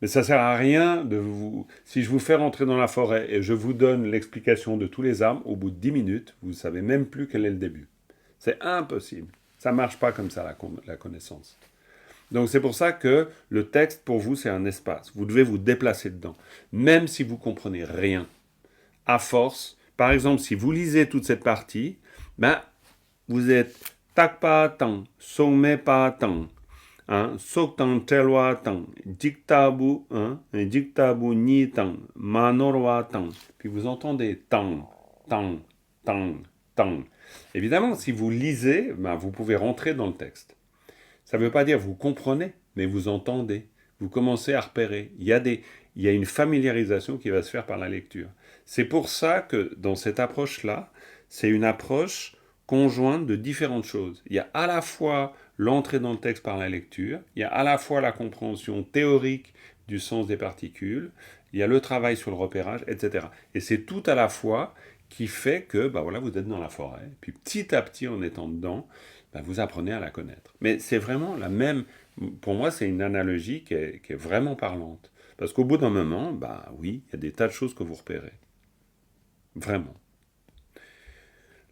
Mais ça ne sert à rien de vous... Si je vous fais rentrer dans la forêt et je vous donne l'explication de tous les arbres, au bout de 10 minutes, vous ne savez même plus quel est le début. C'est impossible. Ça ne marche pas comme ça, la connaissance. Donc c'est pour ça que le texte, pour vous, c'est un espace. Vous devez vous déplacer dedans. Même si vous ne comprenez rien. À force, par exemple, si vous lisez toute cette partie, ben, vous êtes takpa tang, somme pa tang, sok tang telwa tang, jiktabu, jiktabu ni tang, manorwa tang. Puis vous entendez tang, tang, tang, tang. Évidemment, si vous lisez, ben, vous pouvez rentrer dans le texte. Ça ne veut pas dire vous comprenez, mais vous entendez. Vous commencez à repérer. Il y a une familiarisation qui va se faire par la lecture. C'est pour ça que dans cette approche-là, c'est une approche conjointe de différentes choses. Il y a à la fois l'entrée dans le texte par la lecture, il y a à la fois la compréhension théorique du sens des particules, il y a le travail sur le repérage, etc. Et c'est tout à la fois qui fait que ben voilà, vous êtes dans la forêt, puis petit à petit en étant dedans, ben vous apprenez à la connaître. Mais c'est vraiment la même, pour moi c'est une analogie qui est vraiment parlante. Parce qu'au bout d'un moment, ben oui, il y a des tas de choses que vous repérez. Vraiment.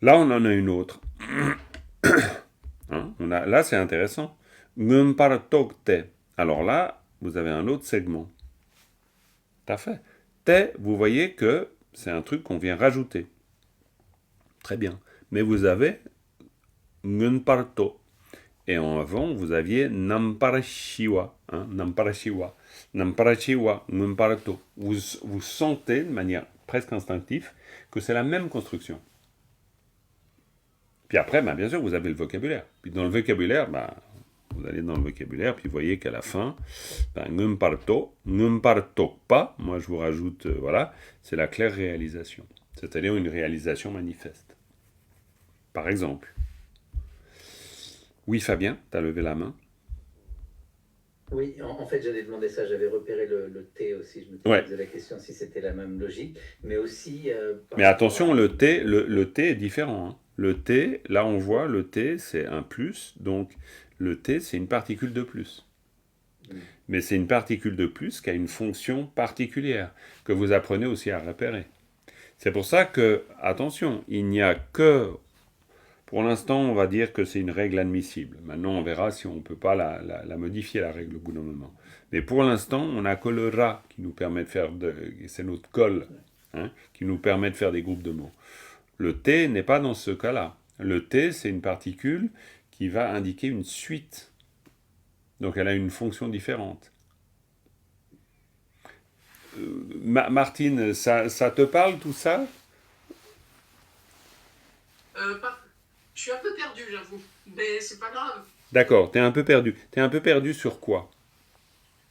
Là, on en a une autre. Là, c'est intéressant. Ngumpartokte. Alors là, vous avez un autre segment. Tout à fait. Te, vous voyez que C'est un truc qu'on vient rajouter. Très bien. Mais vous avez ngunparto. Et avant, vous aviez namparashiwa. Namparashiwa. Namparashiwa, ngunparto. Vous sentez de manière presque instinctive que c'est la même construction. Puis après, bien sûr, vous avez le vocabulaire. Puis dans le vocabulaire, vous allez dans le vocabulaire, puis vous voyez qu'à la fin, ngunparto pas, moi je vous rajoute, voilà, c'est la claire réalisation. C'est-à-dire une réalisation manifeste. Par exemple. Oui, Fabien, tu as levé la main. Oui, en fait, j'allais demander ça. J'avais repéré le T aussi. Je me posais la question si c'était la même logique. Mais aussi... mais attention, le T est différent. Hein. Le T, là on voit, le T c'est un plus. Donc le T c'est une particule de plus. Mais c'est une particule de plus qui a une fonction particulière que vous apprenez aussi à repérer. C'est pour ça que, attention, il n'y a que... Pour l'instant, on va dire que c'est une règle admissible. Maintenant, on verra si on ne peut pas la modifier, la règle, au bout d'un moment. Mais pour l'instant, on n'a que le ra qui nous permet de faire... c'est notre col, qui nous permet de faire des groupes de mots. Le T n'est pas dans ce cas-là. Le T, c'est une particule qui va indiquer une suite. Donc, elle a une fonction différente. Martine, ça te parle, tout ça ? Je suis un peu perdu, j'avoue, mais c'est pas grave. D'accord, t'es un peu perdu. T'es un peu perdu sur quoi?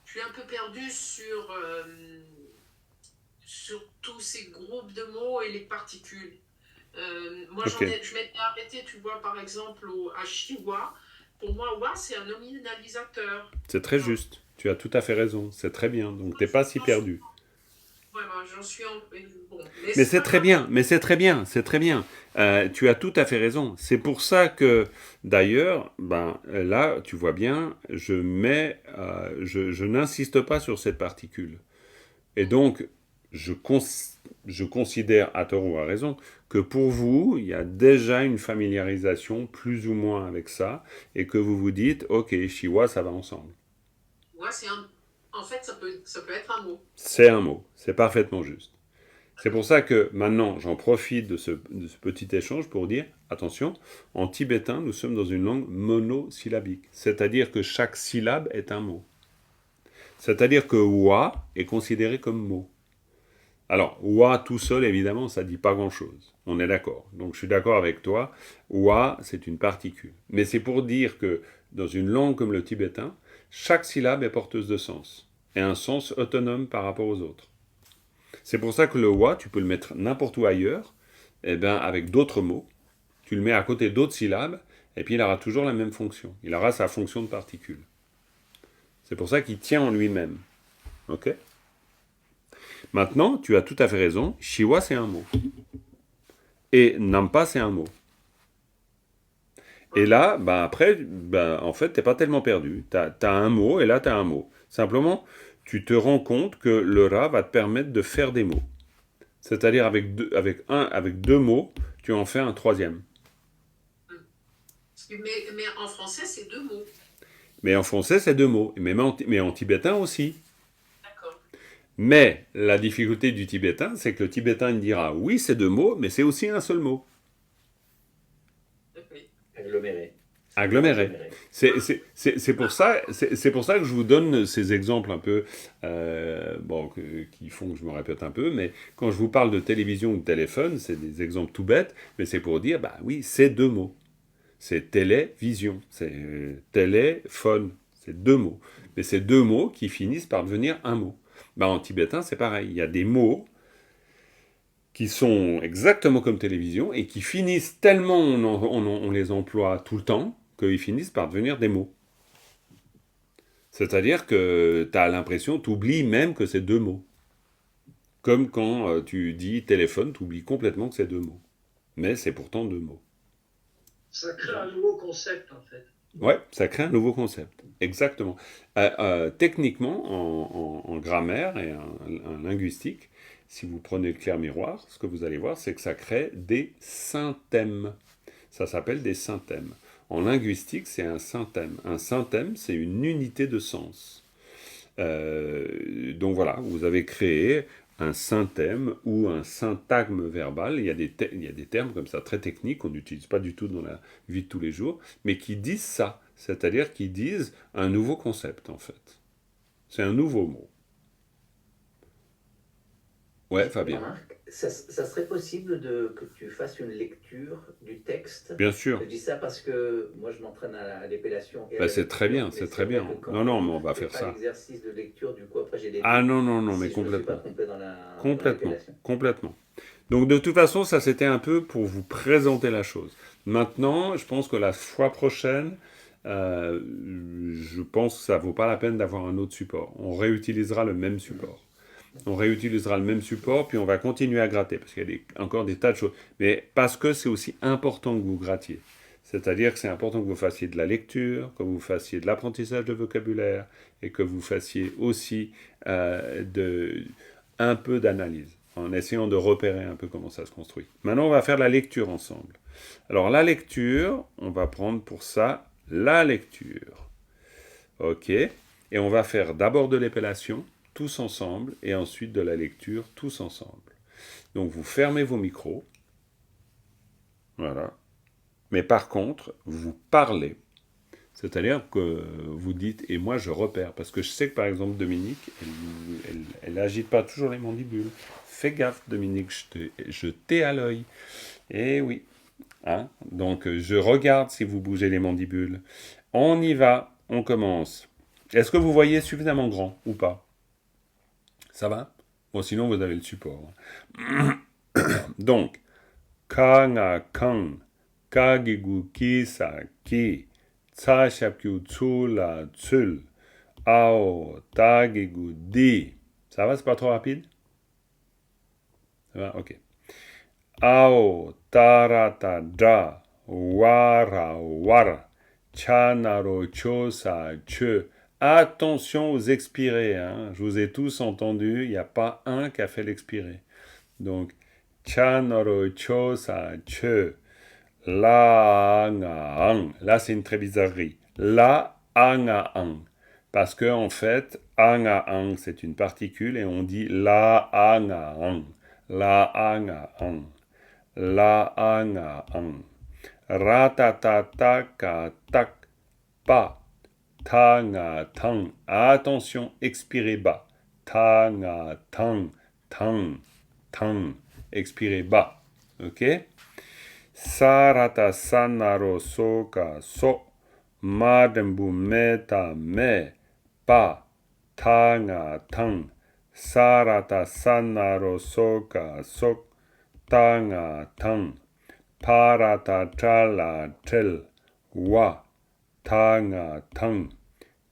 Je suis un peu perdu sur tous ces groupes de mots et les particules. Moi, je m'étais arrêté, tu vois, par exemple, à Chiwa. Pour moi, wa, c'est un nominalisateur. C'est très juste. Tu as tout à fait raison. C'est très bien. Donc, t'es pas si perdu. Vraiment, j'en suis en... Bon, mais c'est très bien, c'est très bien. Tu as tout à fait raison. C'est pour ça que, d'ailleurs, là, tu vois bien, je n'insiste pas sur cette particule. Et donc, je considère, à tort ou à raison, que pour vous, il y a déjà une familiarisation plus ou moins avec ça, et que vous vous dites, ok, Chiwa, ça va ensemble. Ouais, en fait, ça peut être un mot. C'est un mot, c'est parfaitement juste. C'est pour ça que maintenant, j'en profite de ce petit échange pour dire, attention, en tibétain, nous sommes dans une langue monosyllabique. C'est-à-dire que chaque syllabe est un mot. C'est-à-dire que wa est considéré comme mot. Alors, wa tout seul, évidemment, ça ne dit pas grand-chose. On est d'accord. Donc, je suis d'accord avec toi. Wa, c'est une particule. Mais c'est pour dire que dans une langue comme le tibétain, chaque syllabe est porteuse de sens. Et un sens autonome par rapport aux autres. C'est pour ça que le wa, tu peux le mettre n'importe où ailleurs, avec d'autres mots. Tu le mets à côté d'autres syllabes, et puis il aura toujours la même fonction. Il aura sa fonction de particule. C'est pour ça qu'il tient en lui-même. Ok ? Maintenant, tu as tout à fait raison. Chiwa, c'est un mot. Et nampa, c'est un mot. Et là, après, en fait, tu n'es pas tellement perdu. Tu as un mot, et là, tu as un mot. Simplement, tu te rends compte que le ra va te permettre de faire des mots. C'est-à-dire, avec deux mots, tu en fais un troisième. Mais en français, c'est deux mots. Mais en français, c'est deux mots. Mais en tibétain aussi. D'accord. Mais la difficulté du tibétain, c'est que le tibétain il dira oui, c'est deux mots, mais c'est aussi un seul mot. Oui. Aggloméré. C'est pour ça que je vous donne ces exemples un peu, qui font que je me répète un peu, mais quand je vous parle de télévision ou de téléphone, c'est des exemples tout bêtes, mais c'est pour dire, oui, c'est deux mots. C'est télévision, c'est téléphone, c'est deux mots. Mais c'est deux mots qui finissent par devenir un mot. En tibétain, c'est pareil. Il y a des mots qui sont exactement comme télévision et qui finissent tellement on les emploie tout le temps qu'ils finissent par devenir des mots. C'est-à-dire que tu as l'impression, tu oublies même que c'est deux mots. Comme quand tu dis téléphone, tu oublies complètement que c'est deux mots. Mais c'est pourtant deux mots. Ça crée un nouveau concept, en fait. Ouais, ça crée un nouveau concept. Exactement. Techniquement, en grammaire et en linguistique, si vous prenez le clair miroir, ce que vous allez voir, c'est que ça crée des synthèmes. Ça s'appelle des synthèmes. En linguistique, c'est un synthème. Un synthème, c'est une unité de sens. Donc voilà, vous avez créé un synthème ou un syntagme verbal. Il y a des termes comme ça très techniques qu'on n'utilise pas du tout dans la vie de tous les jours, mais qui disent ça, c'est-à-dire qui disent un nouveau concept en fait. C'est un nouveau mot. Ouais, Fabien. Marc, ça serait possible que tu fasses une lecture du texte? Bien sûr. Je dis ça parce que moi, je m'entraîne à l'épellation. C'est très bien, c'est très bien. Non, mais on va faire ça. L'exercice de lecture, du coup, après, j'ai des... non, si mais je complètement. ne suis pas complet dans la Complètement. Donc, de toute façon, ça, c'était un peu pour vous présenter la chose. Maintenant, je pense que la fois prochaine, je pense que ça vaut pas la peine d'avoir un autre support. On réutilisera le même support. Puis on va continuer à gratter, parce qu'il y a encore des tas de choses. Mais parce que c'est aussi important que vous grattiez. C'est-à-dire que c'est important que vous fassiez de la lecture, que vous fassiez de l'apprentissage de vocabulaire, et que vous fassiez aussi un peu d'analyse, en essayant de repérer un peu comment ça se construit. Maintenant, on va faire la lecture ensemble. Alors, la lecture, on va prendre pour ça la lecture. OK? Et on va faire d'abord de l'épellation, tous ensemble, et ensuite de la lecture, tous ensemble. Donc, vous fermez vos micros. Voilà. Mais par contre, vous parlez. C'est-à-dire que vous dites, et moi je repère, parce que je sais que par exemple Dominique, elle n'agite pas toujours les mandibules. Fais gaffe Dominique, je t'ai à l'œil. Eh oui. Hein? Donc je regarde si vous bougez les mandibules. On y va, on commence. Est-ce que vous voyez suffisamment grand ou pas? Ça va? Bon, sinon vous avez le support. Donc, ka nga kan, ka gigu ki sa ki, tsa shapkyu tsula tsul, ao ta gigu di. Ça va, c'est pas trop rapide? Ça va, ok. Ao tarata da, wara wara, chanaro chosa che. Attention aux expirés, hein. Je vous ai tous entendus, il n'y a pas un qui a fait l'expiré. Donc, chanaro chosa che. La nga ang. Là, c'est une très bizarrerie. La nga ang. Parce que, en fait, nga ang, c'est une particule et on dit la nga ang. La nga ang. La nga ang. Ratatata ka tak pa. Ta nga tang. Attention, expirez bas. Ta nga tang. Tang. Tang. Expirez bas. Ok? Sarata sanaro soka so. Madembu meta me. Pa. Ta nga tang. Sarata sanaro soka sok. Ta nga tang. Parata chala tel. Wa. Ta nga tang.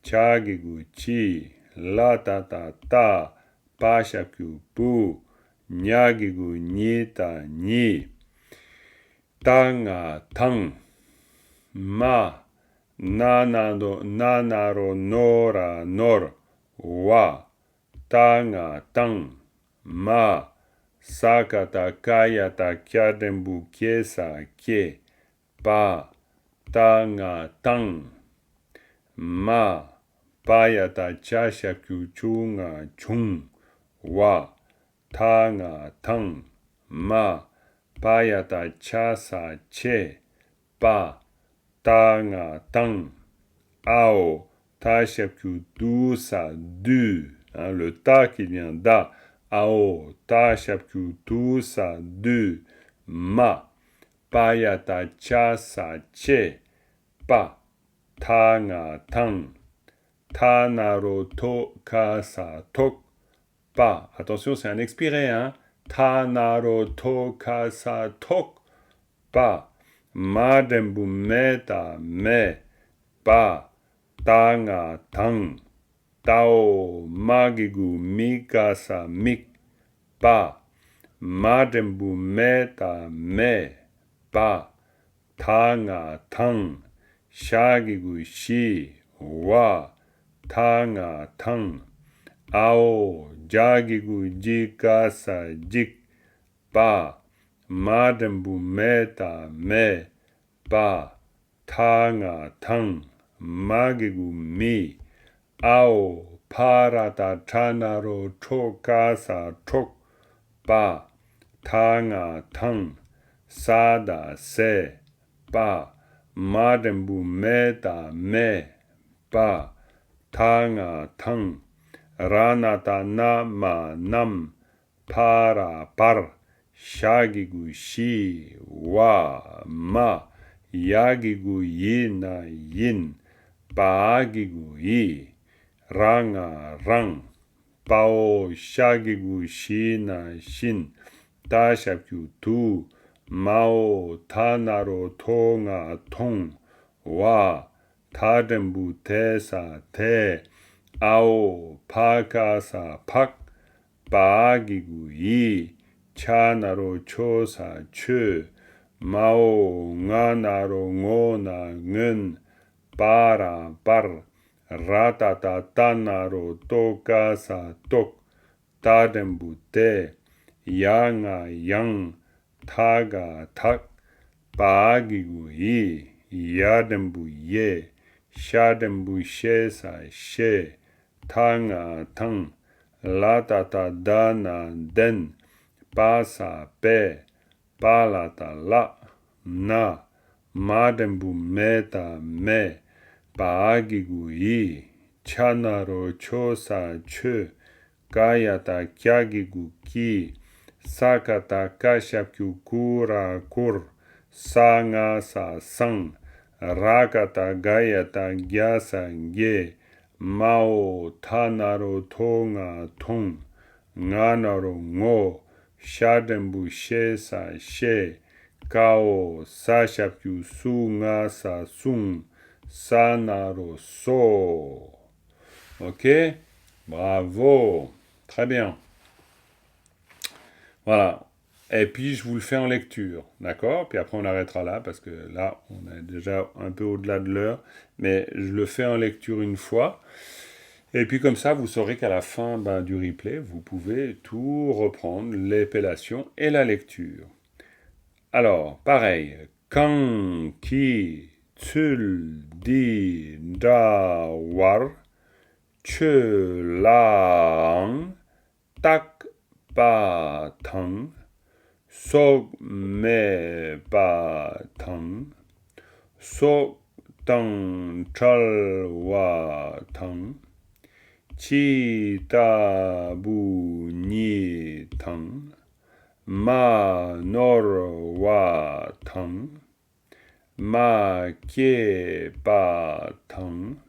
Chagigu chi. La ta ta ta. Pashaku pu. Nyagigu nyita ni. Ta nga tang. Ma. Nanaro nora nor. Wa. Ta nga tang. Ma. Sakata kayata kyadembu kiesa kie. Pa. Ta nga tang. Ma. Payata chasha kuchunga chung. Wa. Ta nga tang. Ma. Payata chasa che. Pa. Ta nga tang. Ao. Tasha kudusa du. Hein, le ta qui vient da. Ao. Tasha kudusa du. Ma. Payata chasa che. Pa. Ta nga tang. Tanaro to kasa tok. Pa. Attention, c'est un expiré, hein. Tanaro to kasa tok. Pa. Madembu meta me. Pa. Ta nga tang. Tao magigu mikasa mik. Pa. Madembu meta me. Pa. Ta nga tang. Shagigu shi. Wa. Ta nga tang. Ao. Jagigu jikasa jik. Pa. Madembu meta me. Pa. Ta nga tang. Magigu mi. Ao parata chanaro chokasa chok ba tanga tang sada se ba madembu meta me ba tanga tang ranata nama nam para par shagigu shi wa ma yagigu yina yin baagigu yi ranga rang pao shagigu shina shin tashakyu tu mao tanaro tonga tong wa tadembu tesa te ao pakasa pak baagigu yi chanaro chosa chu mao nganaro ngona ngun para par ratata tanaro tokasa tok tadembu te yanga yang taga tak baagigu yi yadembu ye shadembu shesa she tanga tang latata dana den pasa pe palata la na madembu meta me baagigu yi chanaro chosa chu kayata kyagigu ki sakata kashakyu kura kur sanga sa sang rakata gayata gyasa ge mao tanaro tonga tong nganaro ngo shadembu shesa she kao sashapyu su nga sa sung sanaro so. Ok? Bravo. Très bien. Voilà. Et puis, je vous le fais en lecture. D'accord? Puis après, on arrêtera là, parce que là, on est déjà un peu au-delà de l'heure. Mais je le fais en lecture une fois. Et puis, comme ça, vous saurez qu'à la fin du replay, vous pouvez tout reprendre, l'épellation et la lecture. Alors, pareil. Kan, ki, tsul, di, da, war, che, lang, tak, ba, tang, sok, me, ba, tang, sok, tang, chal, wa, tang, chi, ta, bu, ni, tang, ma, nor, wa, tang, ma, kie, ba, tang,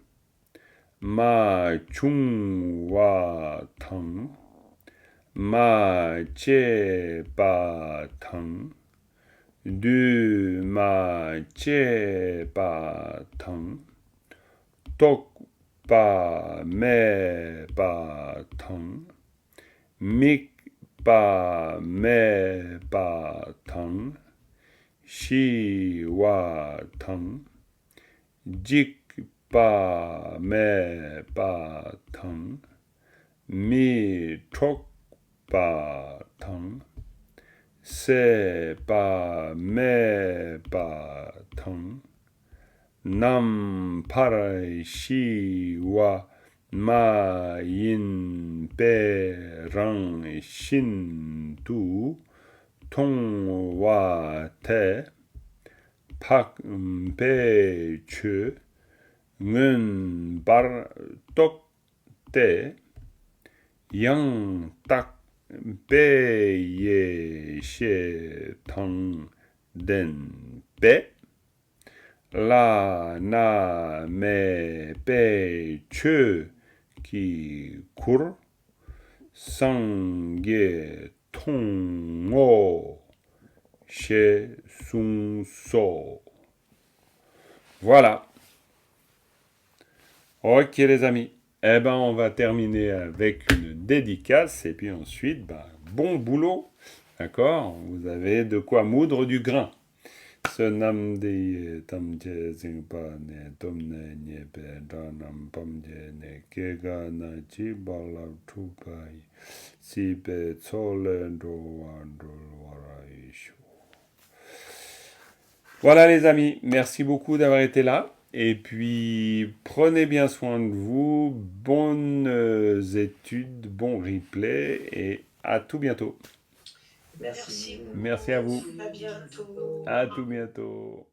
ma, chung, wa, tang, ma, che, ba, tang, du, ma, che, ba, tang, tok, ba, me, ba, tang, mik, ba, me, ba, tang, shi, wa, tang, jik, ba, me, ba, tang, mi, chok, ba, tang, se, ba, me, ba, tang, nam, para, shi, wa, ma, yin, pe, rang, shin, tu, tong, wa, te, pak, pe, che, ngun, bar, tok, te, yang, tak, be, ye, she, tang, den, be, la, na, me, pe, che, ki, kur, sang, ge, tong, o, she, sung, so. Voilà. Ok les amis. Eh ben on va terminer avec une dédicace et puis ensuite, bon boulot. D'accord? Vous avez de quoi moudre du grain. Sonam de tamje zingpane tomne nyepe danam pamje ne kegana chibala tupai sipe tsolendo waraishu. Voilà les amis, merci beaucoup d'avoir été là. Et puis, prenez bien soin de vous, bonnes études, bon replay, et à tout bientôt. Merci. Merci à vous. À bientôt. À tout bientôt.